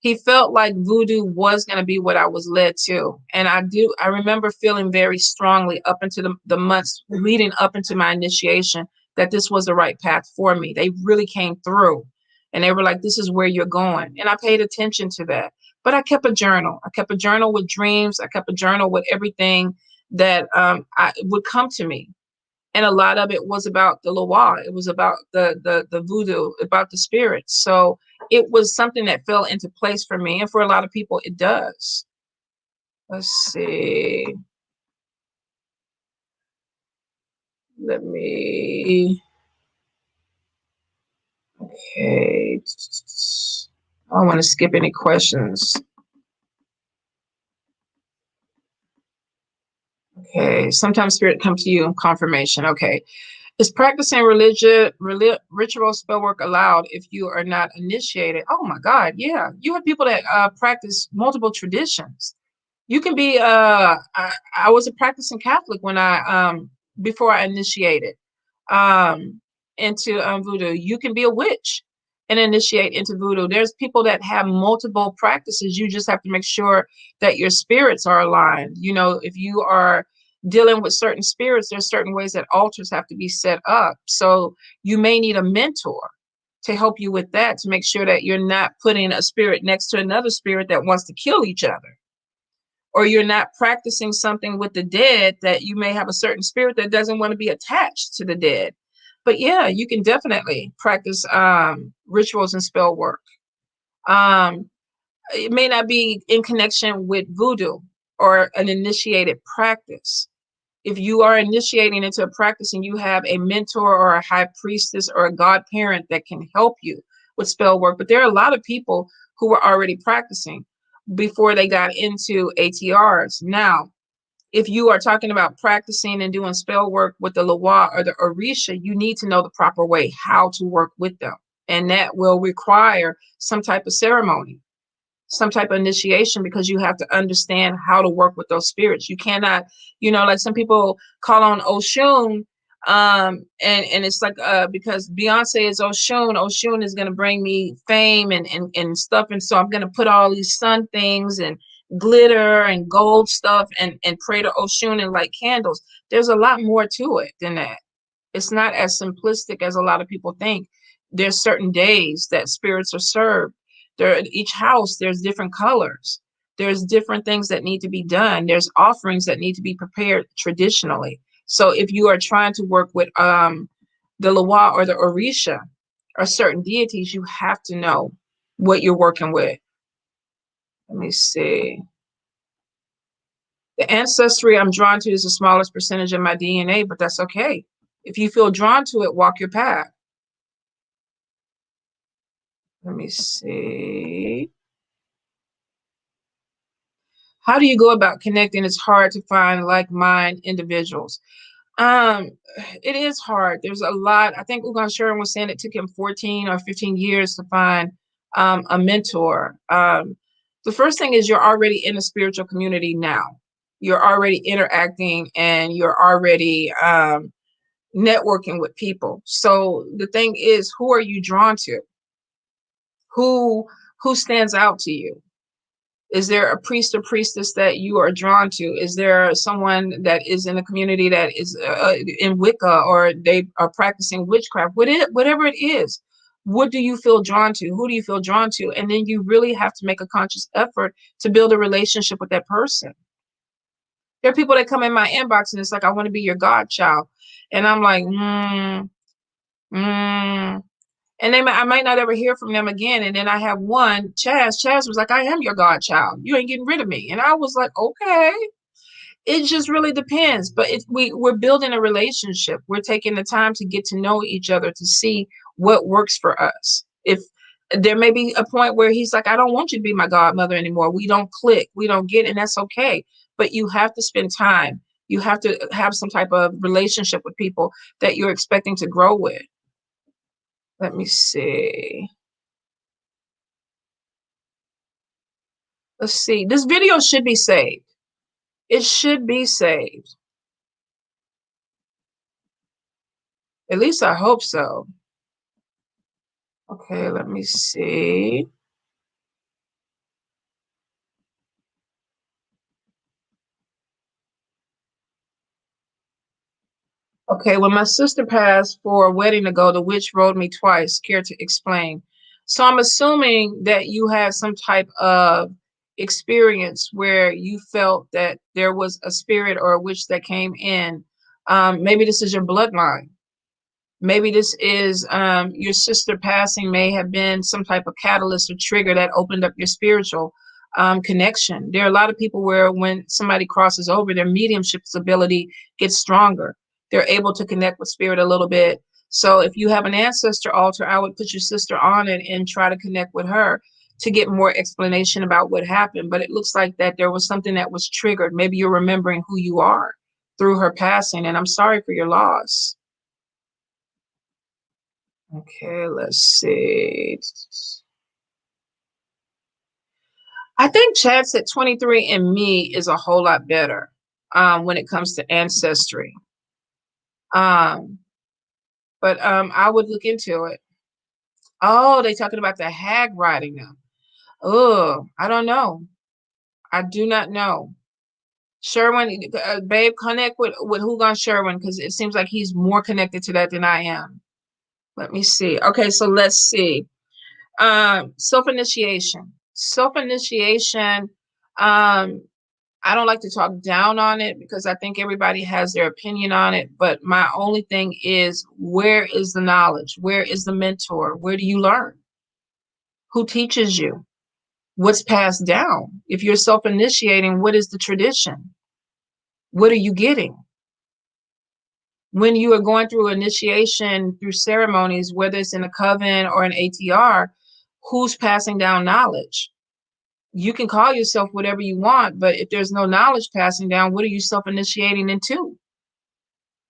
He felt like voodoo was going to be what I was led to. And I remember feeling very strongly up into the months leading up into my initiation that this was the right path for me. They really came through, and they were like, this is where you're going. And I paid attention to that. But I kept a journal. I kept a journal with dreams. I kept a journal with everything that would come to me. And a lot of it was about the Loa. It was about the voodoo, about the spirits. So it was something that fell into place for me, and for a lot of people, it does. Let's see. Let me. Okay. I don't want to skip any questions. Okay. Sometimes spirit comes to you in confirmation. Okay. Is practicing ritual spell work allowed if you are not initiated? Oh my God, yeah. You have people that practice multiple traditions. You can be I was a practicing Catholic when I before I initiated um into voodoo. You can be a witch and initiate into voodoo. There's people that have multiple practices. You just have to make sure that your spirits are aligned. You know, if you are dealing with certain spirits, there's certain ways that altars have to be set up. So you may need a mentor to help you with that, to make sure that you're not putting a spirit next to another spirit that wants to kill each other, or you're not practicing something with the dead, that you may have a certain spirit that doesn't want to be attached to the dead. But yeah, you can definitely practice rituals and spell work. Um, it may not be in connection with voodoo or an initiated practice. If you are initiating into a practice and you have a mentor or a high priestess or a godparent that can help you with spell work, but there are a lot of people who were already practicing before they got into ATRs. Now, if you are talking about practicing and doing spell work with the Loa or the Orisha, you need to know the proper way how to work with them. And that will require some type of ceremony, some type of initiation, because you have to understand how to work with those spirits. You cannot, like some people call on Oshun, and it's like because Beyonce is Oshun, Oshun is going to bring me fame and stuff, and so I'm going to put all these sun things and glitter and gold stuff and pray to Oshun and light candles. There's a lot more to it than that. It's not as simplistic as a lot of people think. There's certain days that spirits are served. There, at each house, there's different colors. There's different things that need to be done. There's offerings that need to be prepared traditionally. So if you are trying to work with the Loa or the Orisha or certain deities, you have to know what you're working with. Let me see. The ancestry I'm drawn to is the smallest percentage of my DNA, but that's okay. If you feel drawn to it, walk your path. Let me see. How do you go about connecting? It's hard to find like-minded individuals. Um, it is hard. There's a lot. I think Ugan Sharon was saying it took him 14 or 15 years to find a mentor. The first thing is you're already in a spiritual community now. You're already interacting and you're already networking with people. So the thing is, who are you drawn to? Who who stands out to you? Is there a priest or priestess that you are drawn to? Is there someone that is in a community that is in Wicca, or they are practicing witchcraft? Whatever it is, what do you feel drawn to? Who do you feel drawn to? And then you really have to make a conscious effort to build a relationship with that person. There are people that come in my inbox and it's like, I want to be your godchild. And I'm like, mm. And I might not ever hear from them again. And then I have one, Chaz. Chaz was like, I am your godchild. You ain't getting rid of me. And I was like, okay. It just really depends. But we're building a relationship. We're taking the time to get to know each other, to see what works for us. If there may be a point where he's like, I don't want you to be my godmother anymore. We don't click. We don't get it. And that's okay. But you have to spend time. You have to have some type of relationship with people that you're expecting to grow with. Let me see. Let's see. This video should be saved. It should be saved. At least I hope so. Okay, let me see. Okay, when my sister passed for a wedding ago, the witch rode me twice, scared to explain. So I'm assuming that you had some type of experience where you felt that there was a spirit or a witch that came in. Maybe this is your bloodline. Maybe this is your sister passing may have been some type of catalyst or trigger that opened up your spiritual connection. There are a lot of people where when somebody crosses over, their mediumship ability gets stronger. They're able to connect with spirit a little bit. So if you have an ancestor altar, I would put your sister on it and try to connect with her to get more explanation about what happened. But it looks like that there was something that was triggered. Maybe you're remembering who you are through her passing, and I'm sorry for your loss. Okay, let's see. I think Chad said 23 and Me is a whole lot better when it comes to ancestry. Um, but I would look into it. Oh, they talking about the hag riding them. Oh, I don't know. I do not know. Sherwin, babe, connect with who gone Sherwin because it seems like he's more connected to that than I am. Let me see. Okay, so let's see. Self-initiation. Self-initiation. I don't like to talk down on it because I think everybody has their opinion on it. But my only thing is, where is the knowledge? Where is the mentor? Where do you learn? Who teaches you? What's passed down? If you're self-initiating, what is the tradition? What are you getting? When you are going through initiation through ceremonies, whether it's in a coven or an ATR, who's passing down knowledge? You can call yourself whatever you want, but if there's no knowledge passing down, what are you self-initiating into?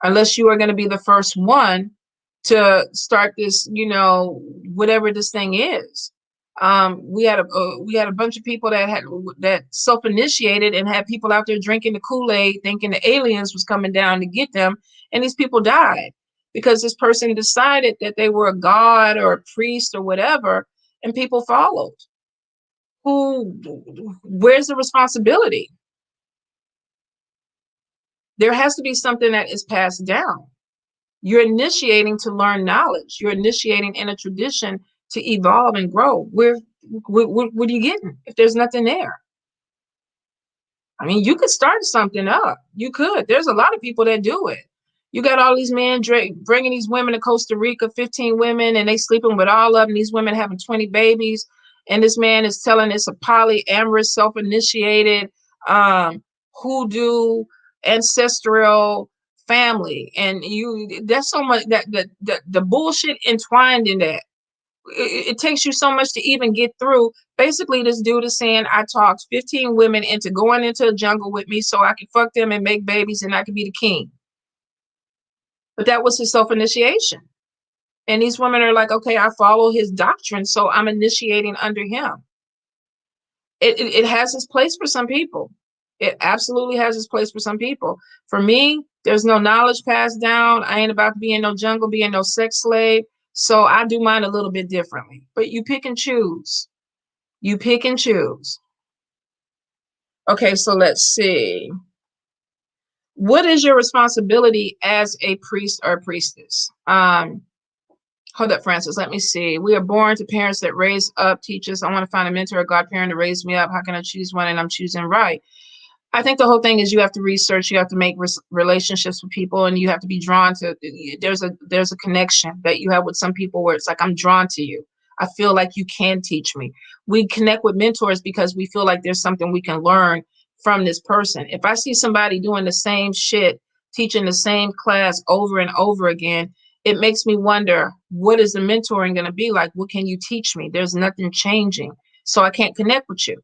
Unless you are going to be the first one to start this, whatever this thing is. We had a bunch of people that self-initiated and had people out there drinking the Kool-Aid, thinking the aliens was coming down to get them, and these people died because this person decided that they were a god or a priest or whatever, and people followed. Who? Where's the responsibility? There has to be something that is passed down. You're initiating to learn knowledge. You're initiating in a tradition to evolve and grow. What are you getting if there's nothing there? I mean, you could start something up. You could. There's a lot of people that do it. You got all these men bringing these women to Costa Rica, 15 women, and they sleeping with all of them. These women having 20 babies. And this man is telling it's a polyamorous, self-initiated, hoodoo, ancestral family. And that's so much that the bullshit entwined in that. It takes you so much to even get through. Basically, this dude is saying, I talked 15 women into going into the jungle with me so I could fuck them and make babies and I could be the king. But that was his self-initiation. And these women are like, okay, I follow his doctrine, so I'm initiating under him. It has its place for some people. It absolutely has its place for some people. For me, there's no knowledge passed down. I ain't about to be in no jungle, being no sex slave. So I do mine a little bit differently. But you pick and choose. You pick and choose. Okay, so let's see. What is your responsibility as a priest or a priestess? Hold up, Francis. Let me see. We are born to parents that raise up, teach us. I want to find a mentor or godparent to raise me up. How can I choose one? And I'm choosing right. I think the whole thing is you have to research, you have to make relationships with people, and you have to be drawn to. There's a connection that you have with some people where it's like, I'm drawn to you. I feel like you can teach me. We connect with mentors because we feel like there's something we can learn from this person. If I see somebody doing the same shit, teaching the same class over and over again, it makes me wonder, what is the mentoring going to be like? What can you teach me? There's nothing changing, so I can't connect with you.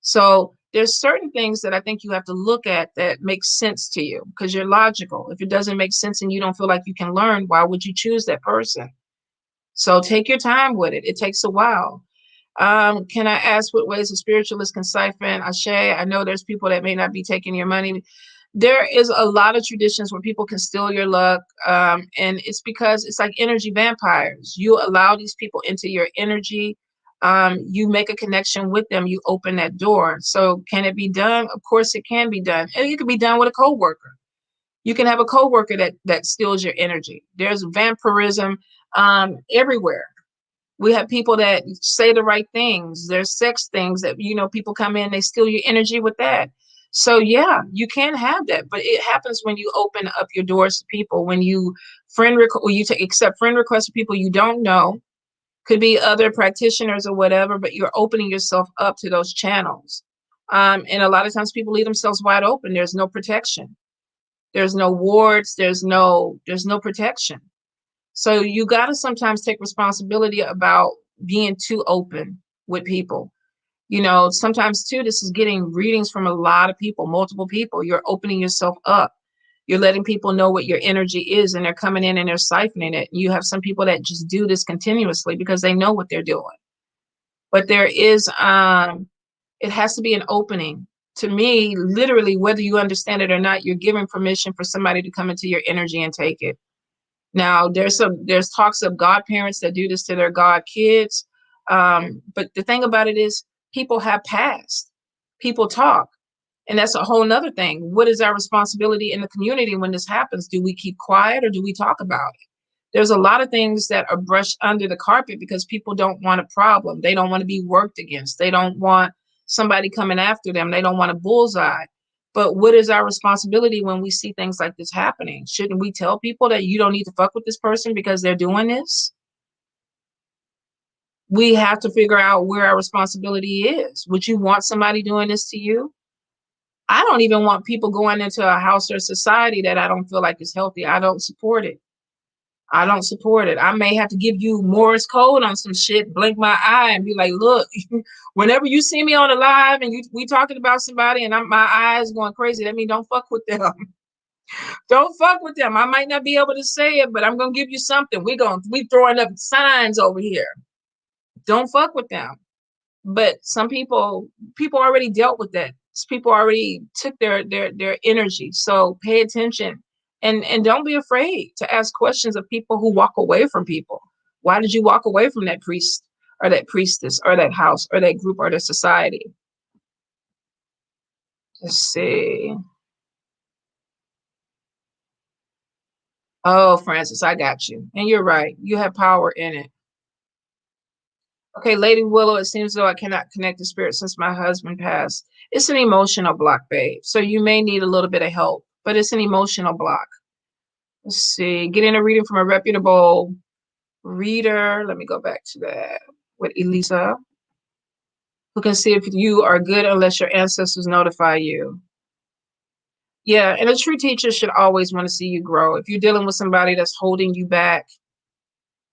So there's certain things that I think you have to look at that make sense to you because you're logical. If it doesn't make sense and you don't feel like you can learn, why would you choose that person? So take your time with it. It takes a while. Can I ask what ways a spiritualist can siphon Ashe? I know there's people that may not be taking your money. There is a lot of traditions where people can steal your luck. And it's because it's like energy vampires. You allow these people into your energy. You make a connection with them. You open that door. So can it be done? Of course it can be done. And it can be done with a coworker. You can have a coworker that steals your energy. There's vampirism everywhere. We have people that say the right things. There's sex things that, people come in, they steal your energy with that. So yeah, you can have that, but it happens when you open up your doors to people, when you accept friend requests of people you don't know, could be other practitioners or whatever, but you're opening yourself up to those channels. And a lot of times people leave themselves wide open. There's no protection. There's no wards. There's no protection. So you got to sometimes take responsibility about being too open with people. Sometimes too, this is getting readings from a lot of people, multiple people. You're opening yourself up. You're letting people know what your energy is, and they're coming in and they're siphoning it. You have some people that just do this continuously because they know what they're doing. But there is It has to be an opening. To me, literally, whether you understand it or not, you're giving permission for somebody to come into your energy and take it. Now, there's talks of godparents that do this to their god kids. But the thing about it is people have passed. People talk. And that's a whole nother thing. What is our responsibility in the community when this happens? Do we keep quiet or do we talk about it? There's a lot of things that are brushed under the carpet because people don't want a problem. They don't want to be worked against. They don't want somebody coming after them. They don't want a bullseye. But what is our responsibility when we see things like this happening? Shouldn't we tell people that you don't need to fuck with this person because they're doing this? We have to figure out where our responsibility is. Would you want somebody doing this to you? I don't even want people going into a house or society that I don't feel like is healthy. I don't support it. I don't support it. I may have to give you Morse code on some shit, blink my eye and be like, look, whenever you see me on a live and we talking about somebody and my eyes going crazy, that means don't fuck with them. Don't fuck with them. I might not be able to say it, but I'm gonna give you something. We throwing up signs over here. Don't fuck with them. But some people already dealt with that. People already took their energy. So pay attention and don't be afraid to ask questions of people who walk away from people. Why did you walk away from that priest or that priestess or that house or that group or that society? Let's see. Oh, Francis, I got you. And you're right. You have power in it. Okay, Lady Willow, it seems though I cannot connect the spirit since my husband passed. It's an emotional block, babe. So you may need a little bit of help, but it's an emotional block. Let's see. Getting a reading from a reputable reader. Let me go back to that with Elisa, who can see if you are good unless your ancestors notify you. Yeah, and a true teacher should always want to see you grow. If you're dealing with somebody that's holding you back,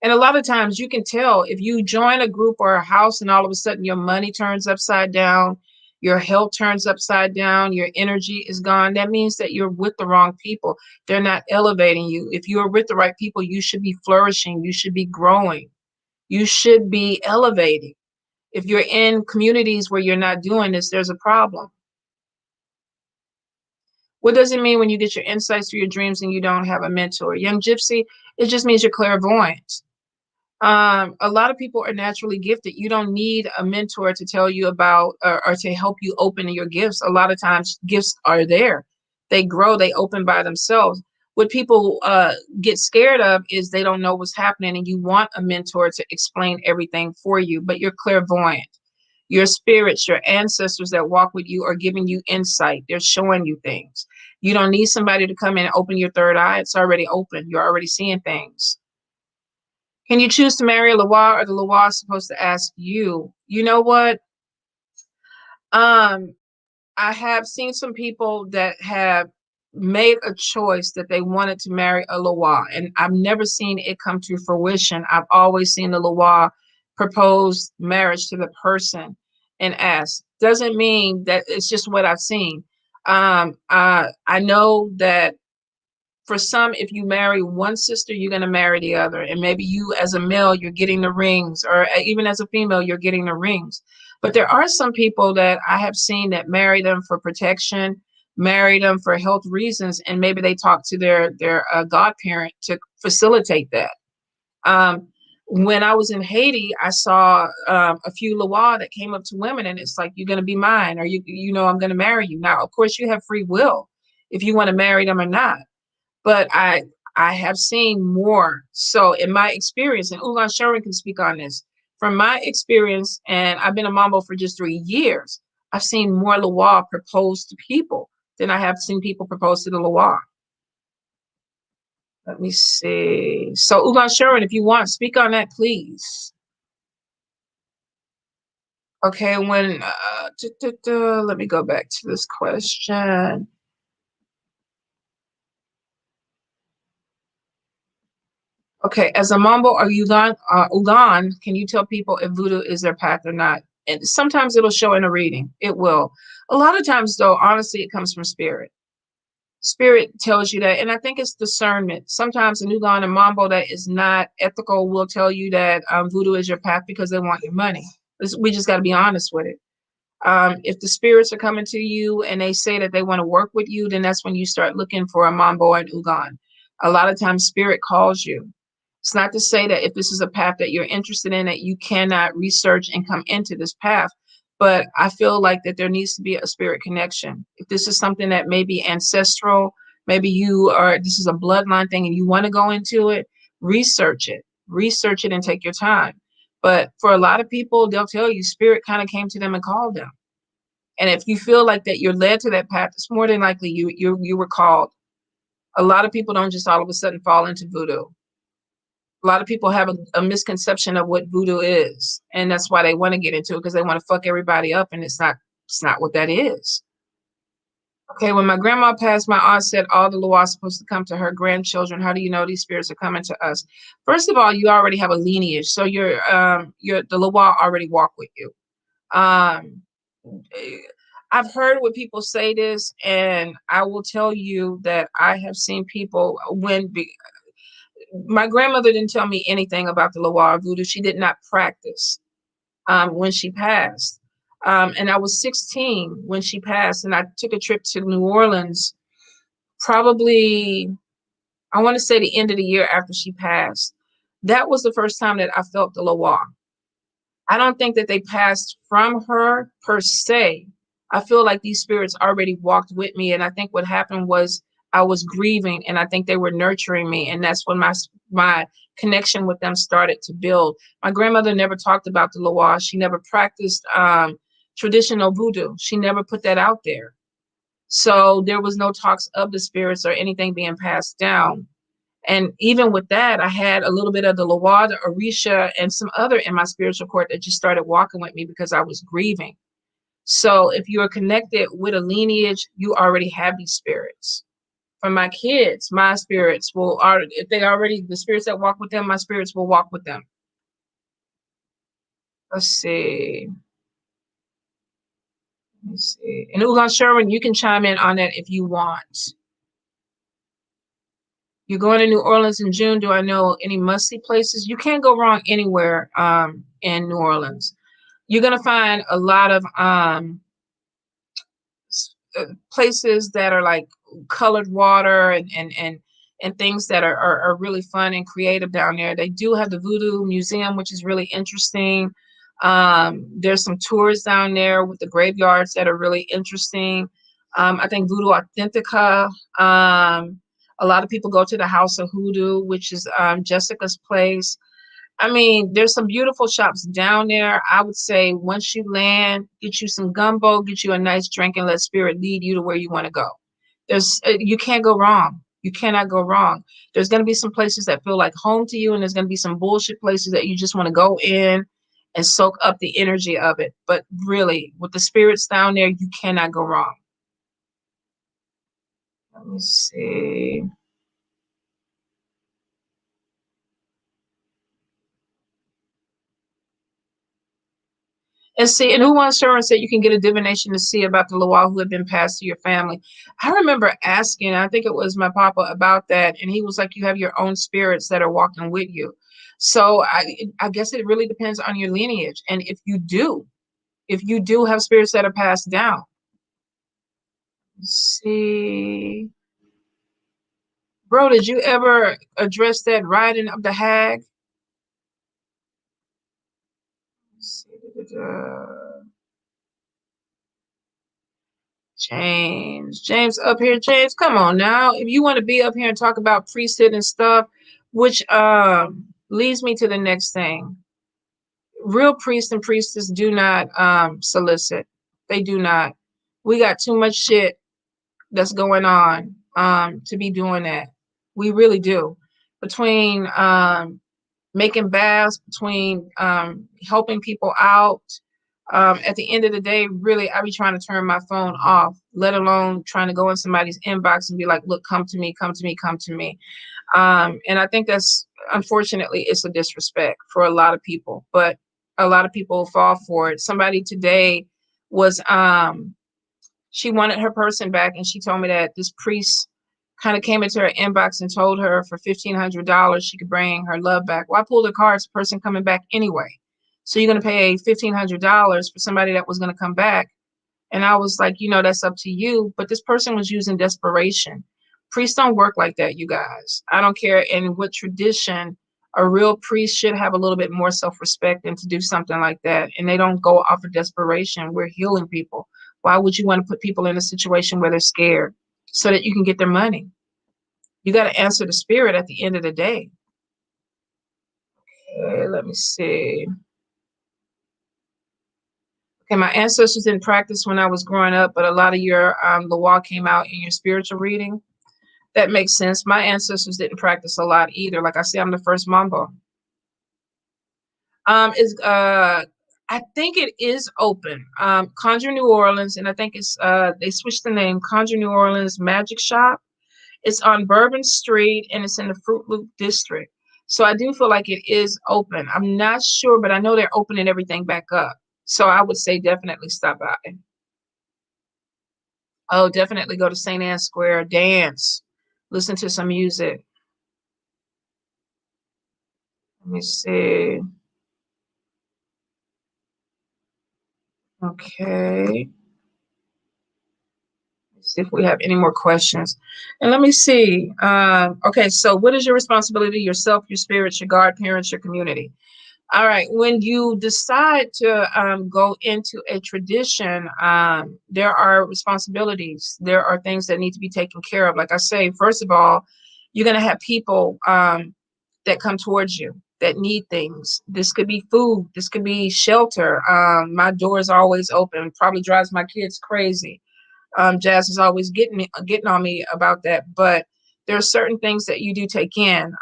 and a lot of times you can tell if you join a group or a house and all of a sudden your money turns upside down, your health turns upside down, your energy is gone. That means that you're with the wrong people. They're not elevating you. If you are with the right people, you should be flourishing. You should be growing. You should be elevating. If you're in communities where you're not doing this, there's a problem. What does it mean when you get your insights through your dreams and you don't have a mentor? Young Gypsy, it just means you're clairvoyant. A lot of people are naturally gifted. You don't need a mentor to tell you about or to help you open your gifts. A lot of times gifts are there. They grow, they open by themselves. What people get scared of is they don't know what's happening and you want a mentor to explain everything for you, but you're clairvoyant. Your spirits, your ancestors that walk with you are giving you insight. They're showing you things. You don't need somebody to come in and open your third eye. It's already open. You're already seeing things. Can you choose to marry a Loa or the Loa is supposed to ask you? You know what? Um, I have seen some people that have made a choice that they wanted to marry a Loa, and I've never seen it come to fruition. I've always seen the Loa propose marriage to the person and ask. Doesn't mean that it's just what I've seen. I know that for some, if you marry one sister, you're going to marry the other. And maybe you, as a male, you're getting the rings, or even as a female, you're getting the rings. But there are some people that I have seen that marry them for protection, marry them for health reasons, and maybe they talk to their godparent to facilitate that. Um, when I was in Haiti, I saw a few Loa that came up to women, and it's like, you're going to be mine, or you know, I'm going to marry you. Now, of course, you have free will if you want to marry them or not. But I have seen more. So in my experience, and Ulan Sherwin can speak on this, from my experience, and I've been a mambo for just 3 years, I've seen more Loa propose to people than I have seen people propose to the Loa. Let me see. So Ulan Sherwin, if you want, speak on that, please. Okay, let me go back to this question. Okay, as a Mambo or Ulan, can you tell people if voodoo is their path or not? And sometimes it'll show in a reading. It will. A lot of times, though, honestly, it comes from spirit. Spirit tells you that, and I think it's discernment. Sometimes an Ulan and Mambo that is not ethical will tell you that voodoo is your path because they want your money. We just got to be honest with it. If the spirits are coming to you and they say that they want to work with you, then that's when you start looking for a mambo and ugan. A lot of times spirit calls you. It's not to say that if this is a path that you're interested in, that you cannot research and come into this path. But I feel like that there needs to be a spirit connection. If this is something that may be ancestral, maybe this is a bloodline thing and you want to go into it, research it and take your time. But for a lot of people, they'll tell you spirit kind of came to them and called them. And if you feel like that you're led to that path, it's more than likely you were called. A lot of people don't just all of a sudden fall into voodoo. A lot of people have a misconception of what voodoo is, and that's why they want to get into it because they want to fuck everybody up, and it's not what that is. Okay, when my grandma passed, my aunt said all the law is supposed to come to her grandchildren. How do you know these spirits are coming to us? First of all, you already have a lineage, so the law already walk with you. Um, I've heard what people say this, and I will tell you that I have seen people my grandmother didn't tell me anything about the Loire voodoo. She did not practice when she passed. And I was 16 when she passed, and I took a trip to New Orleans, probably, I want to say the end of the year after she passed. That was the first time that I felt the Loire. I don't think that they passed from her per se. I feel like these spirits already walked with me. And I think what happened was I was grieving and I think they were nurturing me. And that's when my connection with them started to build. My grandmother never talked about the Loa. She never practiced traditional voodoo. She never put that out there. So there was no talks of the spirits or anything being passed down. And even with that, I had a little bit of the Loa, the Orisha, and some other in my spiritual court that just started walking with me because I was grieving. So if you are connected with a lineage, you already have these spirits. For my kids, my spirits if they already, the spirits that walk with them, my spirits will walk with them. Let's see. Let me see. And Ulan Sherwin, you can chime in on that if you want. You're going to New Orleans in June. Do I know any must-see places? You can't go wrong anywhere in New Orleans. You're going to find a lot of places that are like colored water and things that are really fun and creative down there. They do have the Voodoo Museum, which is really interesting. There's some tours down there with the graveyards that are really interesting. I think Voodoo Authentica. A lot of people go to the House of Hoodoo, which is Jessica's place. I mean, there's some beautiful shops down there. I would say once you land, get you some gumbo, get you a nice drink, and let spirit lead you to where you want to go. You can't go wrong. You cannot go wrong. There's going to be some places that feel like home to you, and there's going to be some bullshit places that you just want to go in and soak up the energy of it. But really, with the spirits down there, you cannot go wrong. Let me see. And see, and who wants insurance that you can get a divination to see about the Loa who had been passed to your family? I remember asking, I think it was my papa about that, and he was like, you have your own spirits that are walking with you. So I guess it really depends on your lineage. And if you do have spirits that are passed down, see, bro, did you ever address that riding of the hag? Let's see. James up here. James, come on now. If you want to be up here and talk about priesthood and stuff, which leads me to the next thing. Real priests and priestess do not solicit. They do not. We got too much shit that's going on to be doing that. We really do. Between making baths, between helping people out, at the end of the day, really, I be trying to turn my phone off, let alone trying to go in somebody's inbox and be like, look, come to me, come to me, come to me. And I think that's, unfortunately, it's a disrespect for a lot of people, but a lot of people fall for it. Somebody today was, she wanted her person back, and she told me that this priest kind of came into her inbox and told her for $1,500 she could bring her love back. Well, I pulled the card, it's a person coming back anyway. So you're going to pay $1,500 for somebody that was going to come back. And I was like, that's up to you. But this person was using desperation. Priests don't work like that, you guys. I don't care in what tradition. A real priest should have a little bit more self-respect than to do something like that. And they don't go off of desperation. We're healing people. Why would you want to put people in a situation where they're scared so that you can get their money? You got to answer the spirit at the end of the day. Okay, let me see. Okay, my ancestors didn't practice when I was growing up, but a lot of your law came out in your spiritual reading. That makes sense. My ancestors didn't practice a lot either. Like I said, I'm the first Mambo. Is I think it is open. Conjure New Orleans, and I think it's they switched the name. Conjure New Orleans Magic Shop. It's on Bourbon Street, and it's in the Fruit Loop district. So I do feel like it is open. I'm not sure, but I know they're opening everything back up. So I would say definitely stop by. Oh, definitely go to St. Anne Square, dance, listen to some music. Let me see. Okay. Let's see if we have any more questions. And let me see. Okay, so what is your responsibility? Yourself, your spirits, your godparents, your community. All right. When you decide to go into a tradition, there are responsibilities. There are things that need to be taken care of. Like I say, first of all, you're going to have people that come towards you that need things. This could be food. This could be shelter. My door is always open. Probably drives my kids crazy. Jazz is always getting on me about that. But there are certain things that you do take in.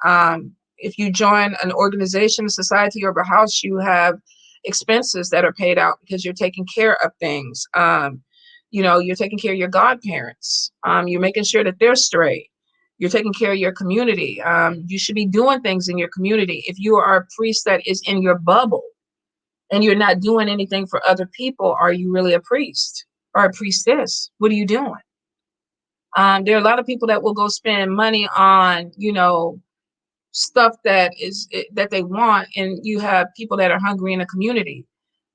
If you join an organization, a society, or a house, you have expenses that are paid out because you're taking care of things. You're taking care of your godparents. You're making sure that they're straight. You're taking care of your community. You should be doing things in your community. If you are a priest that is in your bubble and you're not doing anything for other people, are you really a priest or a priestess? What are you doing? There are a lot of people that will go spend money on, stuff that they want, and you have people that are hungry in the community.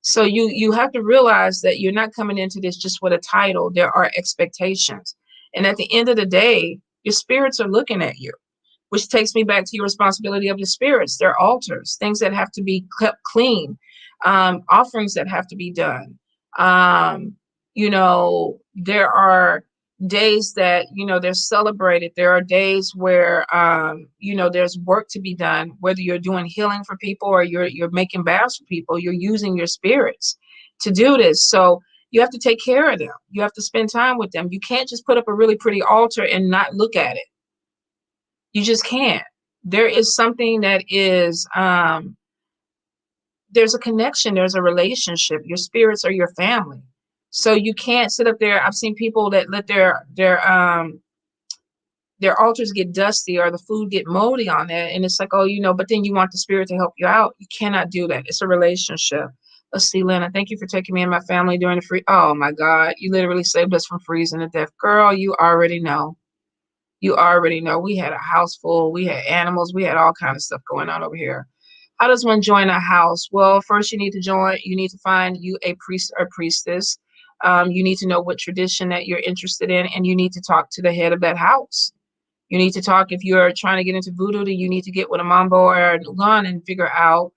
So you have to realize that you're not coming into this just with a title. There are expectations, and at the end of the day, your spirits are looking at you, which takes me back to your responsibility of your spirits. They're altars, things that have to be kept clean, offerings that have to be done. There are days that, they're celebrated. There are days where, there's work to be done, whether you're doing healing for people or you're making baths for people, you're using your spirits to do this. So you have to take care of them. You have to spend time with them. You can't just put up a really pretty altar and not look at it. You just can't. There is something that is, there's a connection, there's a relationship. Your spirits are your family. So you can't sit up there. I've seen people that let their altars get dusty or the food get moldy on it. And it's like, oh, but then you want the spirit to help you out. You cannot do that. It's a relationship. Let's see, Lena, thank you for taking me and my family during the free. Oh my God, you literally saved us from freezing to death. Girl, you already know. You already know. We had a house full. We had animals. We had all kind of stuff going on over here. How does one join a house? Well, first you need to join. You need to find you a priest or priestess. You need to know what tradition that you're interested in, and you need to talk to the head of that house. You need to talk, if you're trying to get into voodoo, then you need to get with a mambo or a gun and figure out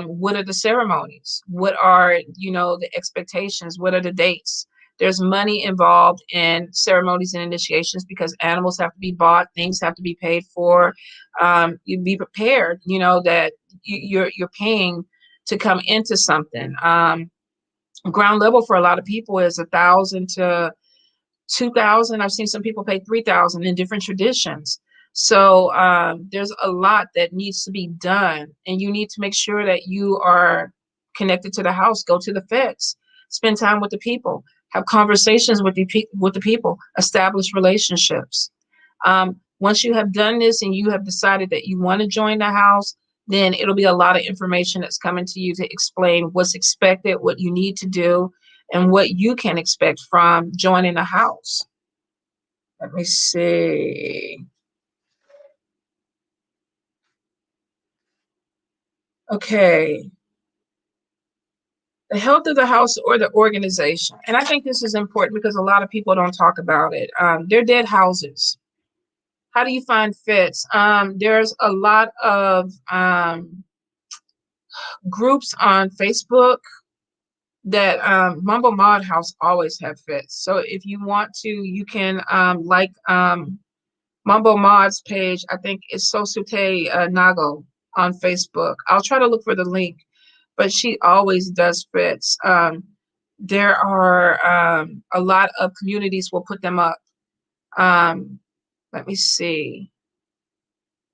what are the ceremonies? What are, the expectations? What are the dates? There's money involved in ceremonies and initiations because animals have to be bought, things have to be paid for. You be prepared, that you're paying to come into something. Ground level for a lot of people is 1,000 to 2,000. I've seen some people pay 3,000 in different traditions. So there's a lot that needs to be done, and you need to make sure that you are connected to the house. Go to the feds, spend time with the people, have conversations with the people, establish relationships. Once you have done this and you have decided that you want to join the house, then it'll be a lot of information that's coming to you to explain what's expected, what you need to do, and what you can expect from joining a house. Let me see. Okay. The health of the house or the organization. And I think this is important because a lot of people don't talk about it. They're dead houses. How do you find fits? There's a lot of groups on Facebook that Mumble Mod House always have fits. So if you want to, you can like Mumble Mod's page. I think it's Sosute Nago on Facebook. I'll try to look for the link, but she always does fits. There are a lot of communities will put them up. Let me see.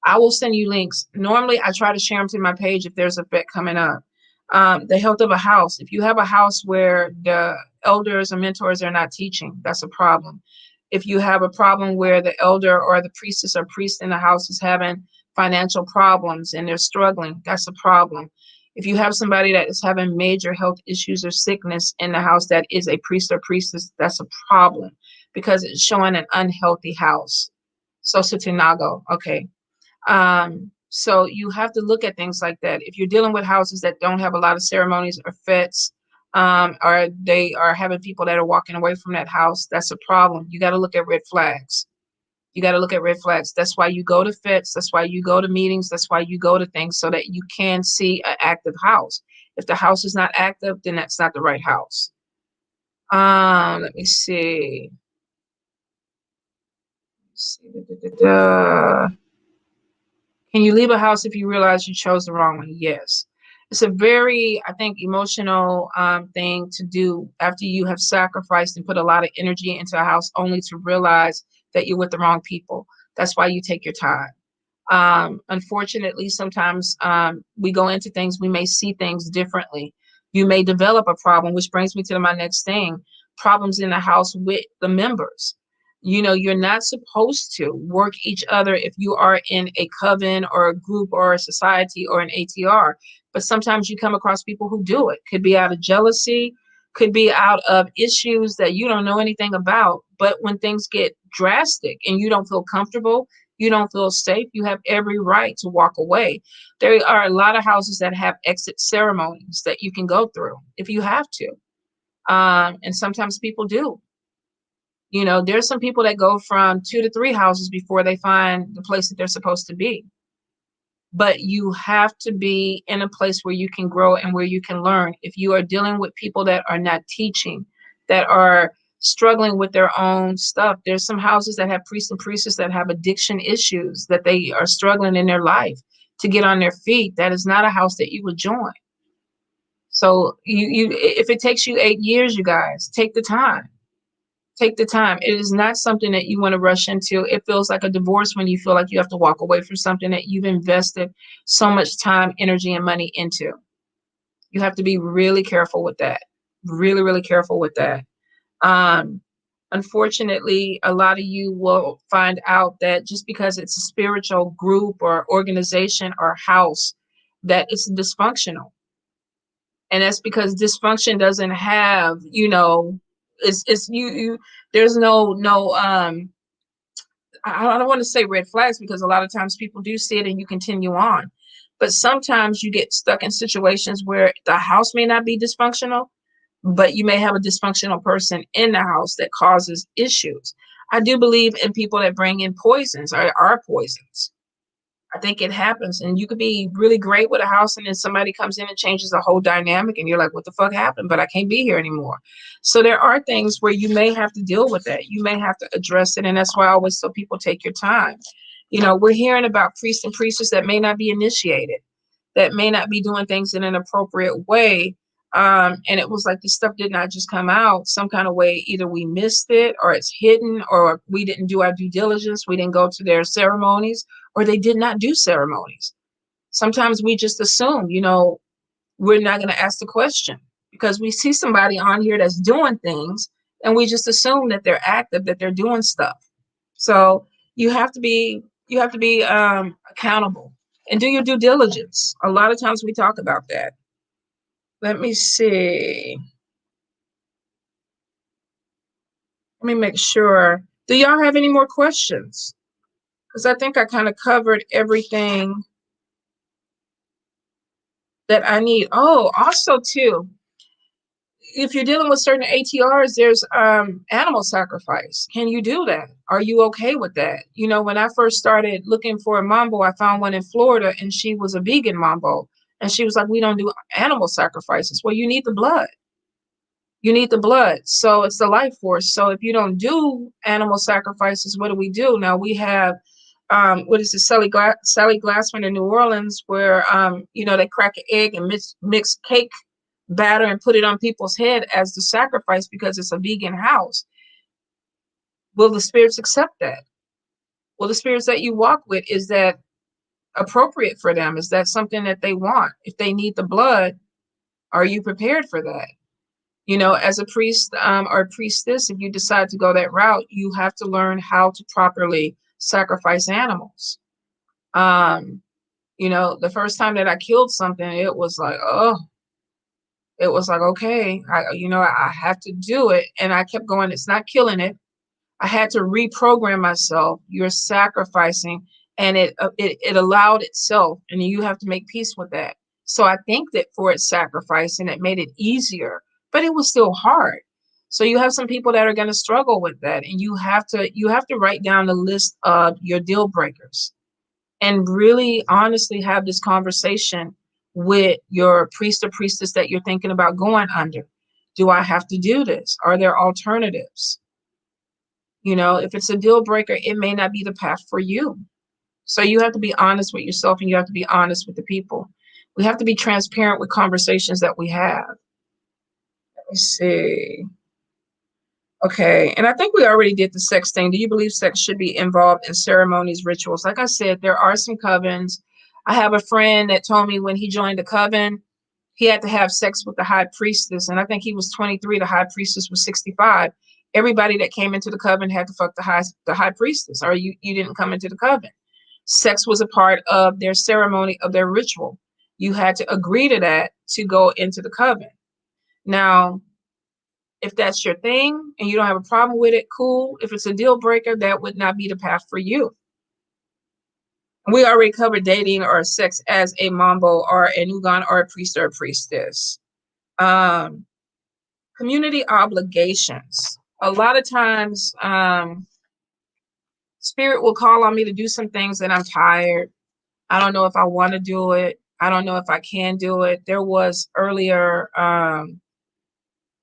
I will send you links. Normally, I try to share them to my page if there's a fit coming up. The health of a house. If you have a house where the elders or mentors are not teaching, that's a problem. If you have a problem where the elder or the priestess or priest in the house is having financial problems and they're struggling, that's a problem. If you have somebody that is having major health issues or sickness in the house that is a priest or priestess, that's a problem because it's showing an unhealthy house. So Sutinago, okay. So you have to look at things like that. If you're dealing with houses that don't have a lot of ceremonies or fits, or they are having people that are walking away from that house, that's a problem. You got to look at red flags. You got to look at red flags. That's why you go to fits. That's why you go to meetings. That's why you go to things so that you can see an active house. If the house is not active, then that's not the right house. Let me see. Can you leave a house if you realize you chose the wrong one? Yes. It's a very, I think, emotional thing to do after you have sacrificed and put a lot of energy into a house only to realize that you're with the wrong people. That's why you take your time. Unfortunately, sometimes we go into things, we may see things differently. You may develop a problem, which brings me to my next thing, problems in the house with the members. You know, you're not supposed to work each other if you are in a coven or a group or a society or an ATR. But sometimes you come across people who do it. Could be out of jealousy, could be out of issues that you don't know anything about. But when things get drastic and you don't feel comfortable, you don't feel safe, you have every right to walk away. There are a lot of houses that have exit ceremonies that you can go through if you have to. And sometimes people do. You know, there's some people that go from 2 to 3 houses before they find the place that they're supposed to be. But you have to be in a place where you can grow and where you can learn. If you are dealing with people that are not teaching, that are struggling with their own stuff, there's some houses that have priests and priestesses that have addiction issues, that they are struggling in their life to get on their feet. That is not a house that you would join. So you if it takes you 8 years, you guys, take the time. Take the time. It is not something that you want to rush into. It feels like a divorce when you feel like you have to walk away from something that you've invested so much time, energy, and money into. You have to be really careful with that. Really, really careful with that. Um, Unfortunately, a lot of you will find out that just because it's a spiritual group or organization or house, that it's dysfunctional. And that's because dysfunction doesn't have, you know, it's you there's no I don't want to say red flags because a lot of times people do see it and you continue on. But sometimes you get stuck in situations where the house may not be dysfunctional, but you may have a dysfunctional person in the house that causes issues. I do believe in people that bring in poisons or are poisons. I think it happens, and you could be really great with a house, and then somebody comes in and changes the whole dynamic, and you're like, "What the fuck happened?" But I can't be here anymore. So there are things where you may have to deal with that. You may have to address it, and that's why I always tell people take your time. You know, we're hearing about priests and priestesses that may not be initiated, that may not be doing things in an appropriate way. And it was like the stuff did not just come out some kind of way. Either we missed it, or it's hidden, or we didn't do our due diligence. We didn't go to their ceremonies, or they did not do ceremonies. Sometimes we just assume, you know, we're not going to ask the question because we see somebody on here that's doing things and we just assume that they're active, that they're doing stuff. So you have to be accountable and do your due diligence. A lot of times we talk about that. Let me see. Let me make sure. Do y'all have any more questions? Because I think I kind of covered everything that I need. Oh, also too, if you're dealing with certain ATRs, there's animal sacrifice. Can you do that? Are you okay with that? You know, when I first started looking for a mambo, I found one in Florida, and she was a vegan mambo. And she was like, we don't do animal sacrifices. Well, you need the blood. You need the blood. So it's the life force. So if you don't do animal sacrifices, what do we do? Now we have what is it, Sally Glassman in New Orleans, where you know, they crack an egg and mix cake batter and put it on people's head as the sacrifice because it's a vegan house. Will the spirits accept that? Will the spirits that you walk with, is that appropriate for them? Is that something that they want? If they need the blood, are you prepared for that? You know, as a priest or priestess, if you decide to go that route, you have to learn how to properly sacrifice animals. Um, you know, the first time that I killed something, it was like, oh, it was like, okay, I have to do it. And I kept going, it's not killing it. I had to reprogram myself. You're sacrificing, and it allowed itself, and you have to make peace with that. So I think that for its sacrifice, and it made it easier, but it was still hard. So you have some people that are going to struggle with that, and you have to write down a list of your deal breakers and really honestly have this conversation with your priest or priestess that you're thinking about going under. Do I have to do this? Are there alternatives? You know, if it's a deal breaker, it may not be the path for you. So you have to be honest with yourself, and you have to be honest with the people. We have to be transparent with conversations that we have. Let me see. Okay. And I think we already did the sex thing. Do you believe sex should be involved in ceremonies, rituals? Like I said, there are some covens. I have a friend that told me when he joined the coven, he had to have sex with the high priestess. And I think he was 23. The high priestess was 65. Everybody that came into the coven had to fuck the high priestess, or you didn't come into the coven. Sex was a part of their ceremony, of their ritual. You had to agree to that to go into the coven. Now, if that's your thing and you don't have a problem with it, cool. If it's a deal breaker, that would not be the path for you. We already covered dating or sex as a mambo or a nugan or a priest or a priestess. Um, Community obligations. A lot of times, spirit will call on me to do some things and I'm tired. I don't know if I want to do it. I don't know if I can do it. There was earlier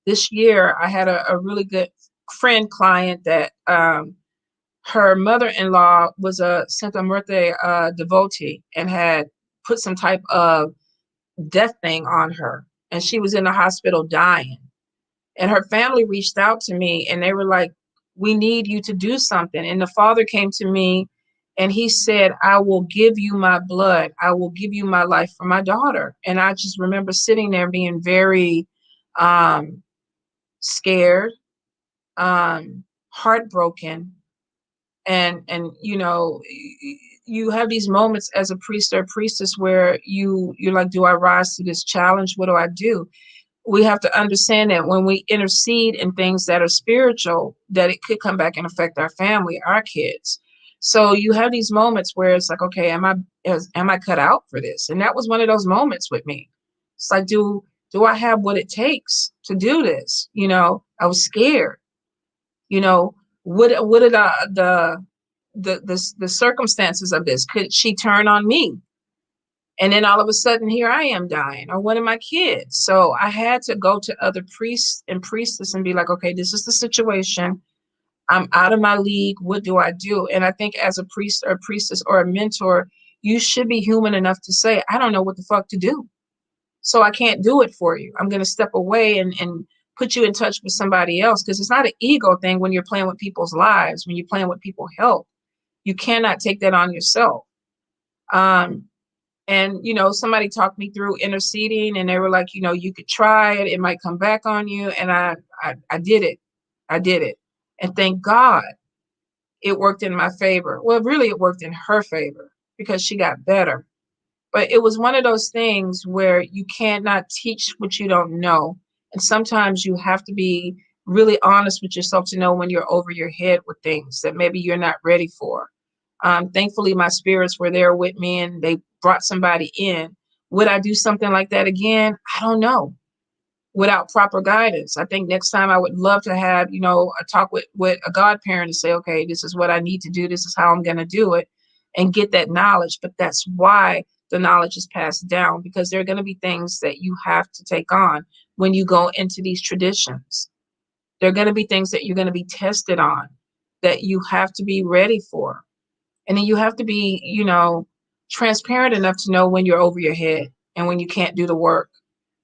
this year, I had a really good friend client that her mother-in-law was a Santa Muerte devotee and had put some type of death thing on her. And she was in the hospital dying. And her family reached out to me and they were like, we need you to do something. And the father came to me and he said, I will give you my blood. I will give you my life for my daughter. And I just remember sitting there being very scared, heartbroken. And you know, you have these moments as a priest or priestess where you're like, do I rise to this challenge? What do I do? We have to understand that when we intercede in things that are spiritual, that it could come back and affect our family, our kids. So you have these moments where it's like, okay, am I cut out for this? And that was one of those moments with me. It's like, do I have what it takes to do this? You know, I was scared. You know, what are the circumstances of this? Could she turn on me? And then all of a sudden, here I am dying, or one of my kids. So I had to go to other priests and priestesses and be like, okay, this is the situation. I'm out of my league. What do I do? And I think as a priest or a priestess or a mentor, you should be human enough to say, I don't know what the fuck to do. So I can't do it for you. I'm going to step away and put you in touch with somebody else, because it's not an ego thing when you're playing with people's lives, when you're playing with people's health. You cannot take that on yourself. Um, and, you know, somebody talked me through interceding and they were like, you know, you could try it. It might come back on you. And I did it. I did it. And thank God it worked in my favor. Well, really, it worked in her favor because she got better. But it was one of those things where you cannot teach what you don't know. And sometimes you have to be really honest with yourself to know when you're over your head with things that maybe you're not ready for. Thankfully, my spirits were there with me and they brought somebody in. Would I do something like that again? I don't know. without proper guidance. I think next time I would love to have, a talk with a godparent and say, okay, this is what I need to do. This is how I'm going to do it, and get that knowledge. But that's why the knowledge is passed down, because there are going to be things that you have to take on when you go into these traditions. There are going to be things that you're going to be tested on that you have to be ready for. And then you have to be, transparent enough to know when you're over your head and when you can't do the work.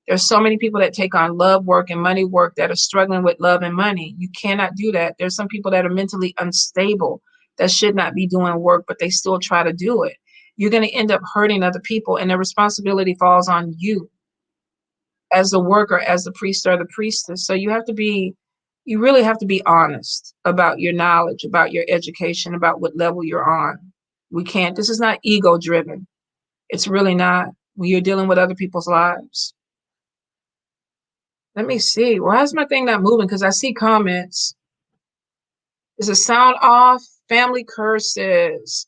There's so many people that take on love work and money work that are struggling with love and money. You cannot do that. There's some people that are mentally unstable that should not be doing work, but they still try to do it. You're going to end up hurting other people, and the responsibility falls on you as the worker, as the priest or the priestess. So you really have to be honest about your knowledge, about your education, about what level you're on. This is not ego driven. It's really not, when you're dealing with other people's lives. Let me see. Why is my thing not moving? Because I see comments. Is the sound off? Family curses.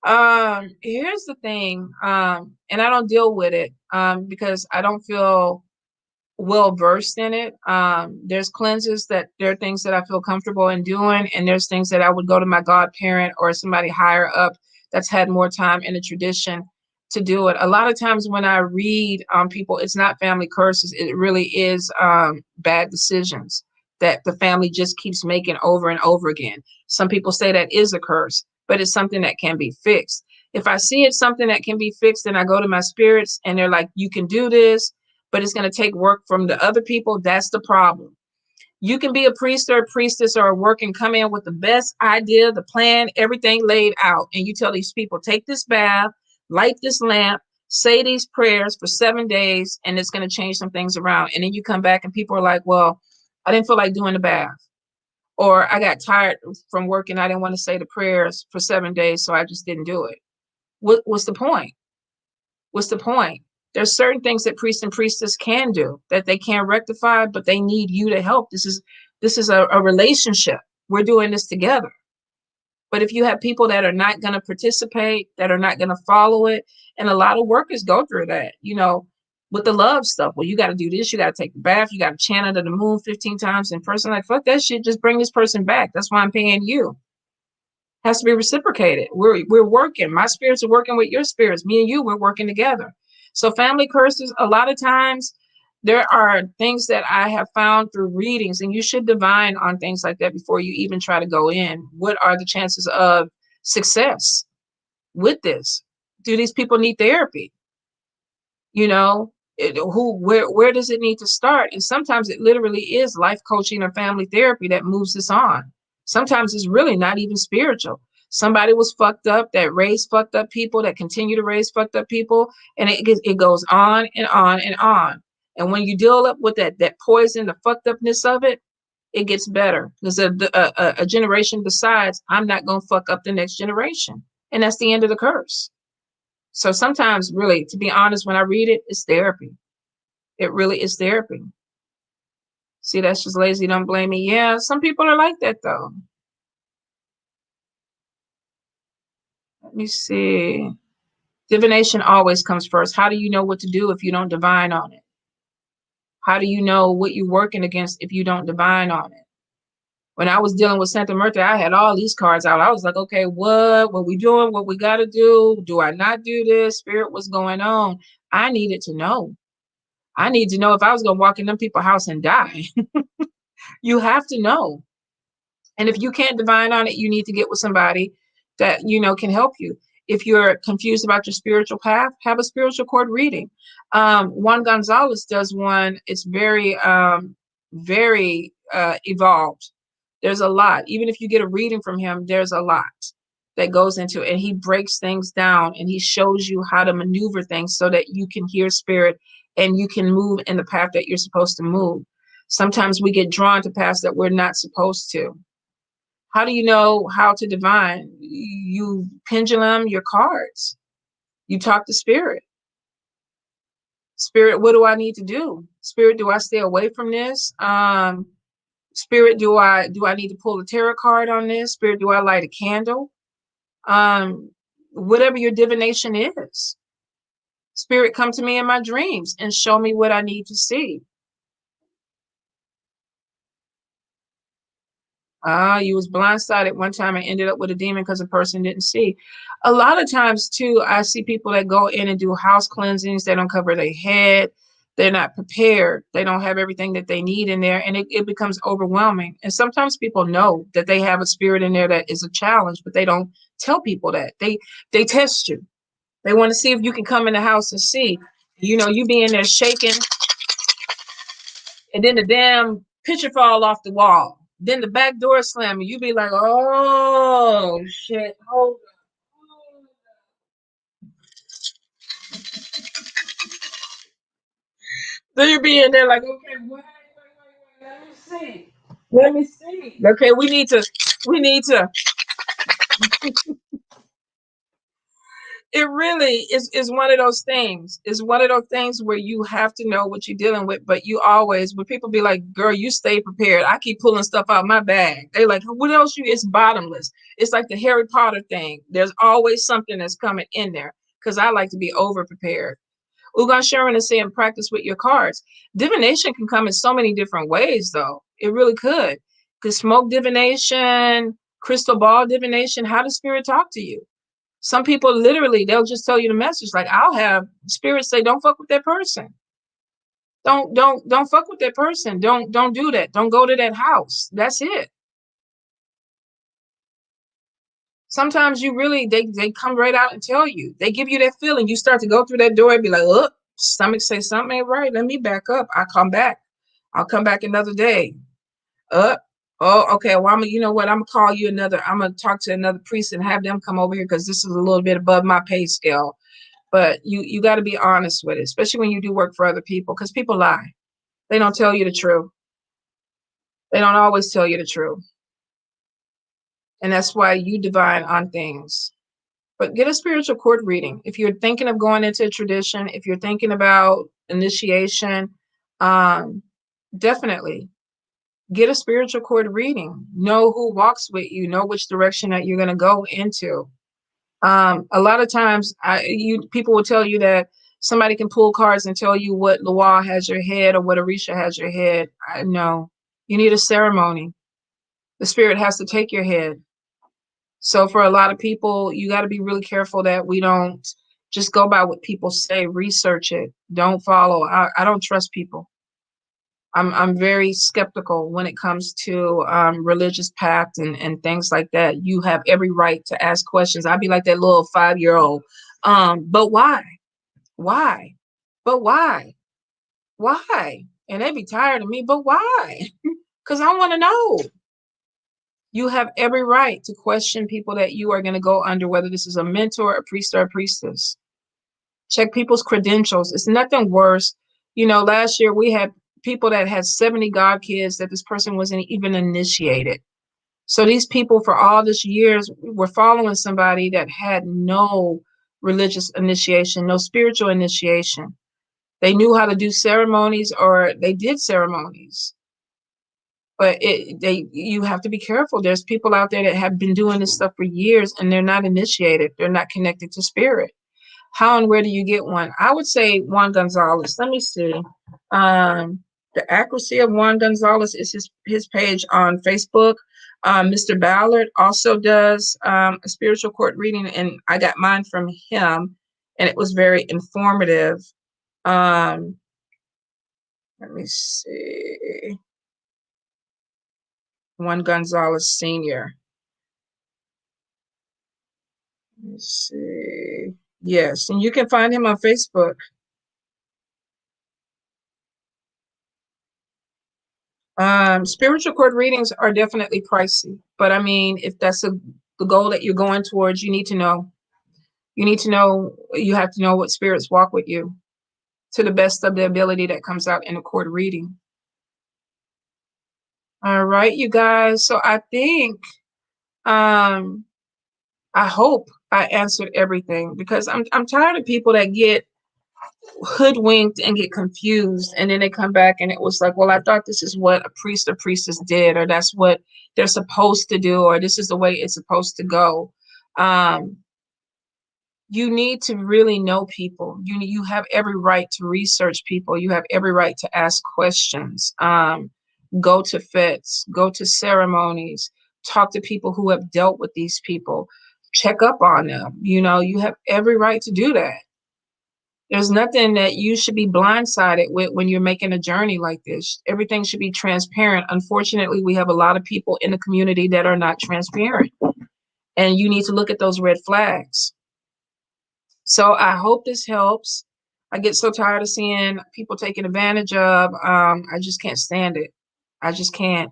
Here's the thing. And I don't deal with it because I don't feel well versed in it. There's cleanses that there are things that I feel comfortable in doing, and there's things that I would go to my godparent or somebody higher up that's had more time in the tradition to do it. A lot of times when I read people, it's not family curses. It really is bad decisions that the family just keeps making over and over again. Some people say that is a curse, but it's something that can be fixed. If I see it's something that can be fixed and I go to my spirits and they're like, you can do this, but it's going to take work from the other people, that's the problem. You can be a priest or a priestess or a work and come in with the best idea, the plan, everything laid out. And you tell these people, take this bath, light this lamp, say these prayers for 7 days, and it's going to change some things around. And then you come back and people are like, well, I didn't feel like doing the bath. Or I got tired from working. I didn't want to say the prayers for 7 days, so I just didn't do it. What's the point? What's the point? There's certain things that priests and priestess can do that they can't rectify, but they need you to help. This is a relationship. We're doing this together. But if you have people that are not going to participate, that are not going to follow it, and a lot of workers go through that, with the love stuff. Well, you got to do this. You got to take the bath. You got to chant under the moon 15 times in person. Like, fuck that shit. Just bring this person back. That's why I'm paying you. Has to be reciprocated. We're working. My spirits are working with your spirits. Me and you, we're working together. So family curses, a lot of times there are things that I have found through readings, and you should divine on things like that before you even try to go in. What are the chances of success with this? Do these people need therapy? Where does it need to start? And sometimes it literally is life coaching or family therapy that moves this on. Sometimes it's really not even spiritual. Somebody was fucked up that raised fucked up people that continue to raise fucked up people, and it goes on and on and on. And when you deal up with that poison, the fucked upness of it, it gets better because a generation decides, I'm not going to fuck up the next generation, and that's the end of the curse. So sometimes, really, to be honest, when I read it, it's therapy. It really is therapy. See, that's just lazy. Don't blame me. Yeah, some people are like that, though. Let me see. Divination always comes first. How do you know what to do if you don't divine on it? How do you know what you're working against if you don't divine on it? When I was dealing with Santa Muerte, I had all these cards out. I was like, okay, what we doing? What we got to do? Do I not do this? Spirit, what's going on? I needed to know. I need to know if I was going to walk in them people's house and die. You have to know. And if you can't divine on it, you need to get with somebody that can help you. If you're confused about your spiritual path, have a spiritual cord reading. Juan Gonzalez does one. It's very, very evolved. There's a lot. Even if you get a reading from him, there's a lot that goes into it. And he breaks things down and he shows you how to maneuver things so that you can hear spirit and you can move in the path that you're supposed to move. Sometimes we get drawn to paths that we're not supposed to. How do you know how to divine? You pendulum your cards. You talk to spirit. Spirit, what do I need to do? Spirit, do I stay away from this? Spirit, do I need to pull a tarot card on this? Spirit, do I light a candle? Whatever your divination is. Spirit, come to me in my dreams and show me what I need to see. Ah, you was blindsided one time and ended up with a demon because the person didn't see. A lot of times too, I see people that go in and do house cleansings. They don't cover their head. They're not prepared. They don't have everything that they need in there, and it becomes overwhelming. And sometimes people know that they have a spirit in there that is a challenge, but they don't tell people that. They test you. They want to see if you can come in the house and see. You know, you be in there shaking, and then the damn picture fall off the wall. Then the back door slam, and you be like, "Oh shit, hold on." Then you be in there like, "Okay, wait, let me see, let me see." Okay, we need to. It really is one of those things. It's one of those things where you have to know what you're dealing with, but you always, when people be like, "Girl, you stay prepared." I keep pulling stuff out my bag. They like, "What else you?" It's bottomless. It's like the Harry Potter thing. There's always something that's coming in there because I like to be over prepared. Ugan Sharon is saying practice with your cards. Divination can come in so many different ways, though. It really could. Could smoke divination, crystal ball divination. How does spirit talk to you? Some people literally, they'll just tell you the message. Like, I'll have spirits say, "Don't fuck with that person. Don't fuck with that person. Don't do that. Don't go to that house." That's it. Sometimes you really, they come right out and tell you. They give you that feeling. You start to go through that door and be like, "Oh, stomach say something ain't right. Let me back up. I'll come back. I'll come back another day." Up. Oh, okay. Well, you know what? I'm gonna call you another. I'm gonna talk to another priest and have them come over here because this is a little bit above my pay scale. But you got to be honest with it, especially when you do work for other people, because people lie. They don't tell you the truth. They don't always tell you the truth. And that's why you divine on things. But get a spiritual court reading. If you're thinking of going into a tradition, if you're thinking about initiation, um, definitely get a spiritual court reading. Know who walks with you, know which direction that you're going to go into. A lot of times people will tell you that somebody can pull cards and tell you what Loa has your head or what Orisha has your head. I know you need a ceremony. The spirit has to take your head. So for a lot of people, you got to be really careful that we don't just go by what people say. Research it. Don't follow. I don't trust people. I'm very skeptical when it comes to religious paths and things like that. You have every right to ask questions. I'd be like that little 5-year old. But why? Why? But why? Why? And they'd be tired of me. But why? Because I want to know. You have every right to question people that you are going to go under, whether this is a mentor, a priest, or a priestess. Check people's credentials. It's nothing worse. You know, last year we had people that had 70 god kids that this person wasn't even initiated. So these people for all this years were following somebody that had no religious initiation, no spiritual initiation. They knew how to do ceremonies, or they did ceremonies. But you have to be careful. There's people out there that have been doing this stuff for years and they're not initiated. They're not connected to spirit. How and where do you get one? I would say Juan Gonzalez. Let me see. The accuracy of Juan Gonzalez is his page on Facebook. Mr. Ballard also does a spiritual court reading, and I got mine from him, and it was very informative. Um, Let me see. Juan Gonzalez Sr. Let me see. Yes, and you can find him on Facebook. Spiritual court readings are definitely pricey, but I mean, if that's the goal that you're going towards, you need to know. You need to know. You have to know what spirits walk with you to the best of the ability that comes out in a court reading. All right, you guys. So I think, um, I hope I answered everything because I'm tired of people that get hoodwinked and get confused, and then they come back and it was like, well, I thought this is what a priest or priestess did, or that's what they're supposed to do, or this is the way it's supposed to go. um you need to really know people. You have every right to research people. You have every right to ask questions. Go to fetes, go to ceremonies, talk to people who have dealt with these people, check up on them. You know, you have every right to do that. There's nothing that you should be blindsided with when you're making a journey like this. Everything should be transparent. Unfortunately, we have a lot of people in the community that are not transparent, and you need to look at those red flags. So I hope this helps. I get so tired of seeing people taken advantage of. I just can't stand it. I just can't.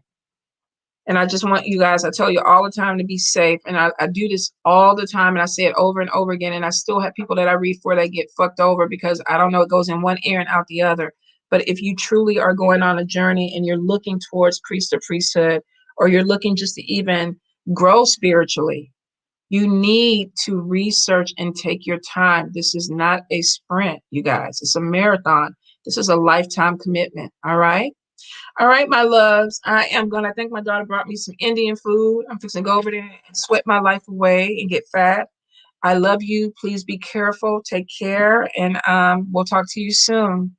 And I just want you guys, I tell you all the time to be safe. And I do this all the time. And I say it over and over again. And I still have people that I read for that get fucked over because I don't know, it goes in one ear and out the other. But if you truly are going on a journey and you're looking towards priest or priesthood, or you're looking just to even grow spiritually, you need to research and take your time. This is not a sprint, you guys. It's a marathon. This is a lifetime commitment. All right. All right, my loves. I am going to, I think my daughter brought me some Indian food. I'm fixing to go over there and sweat my life away and get fat. I love you. Please be careful. Take care. And we'll talk to you soon.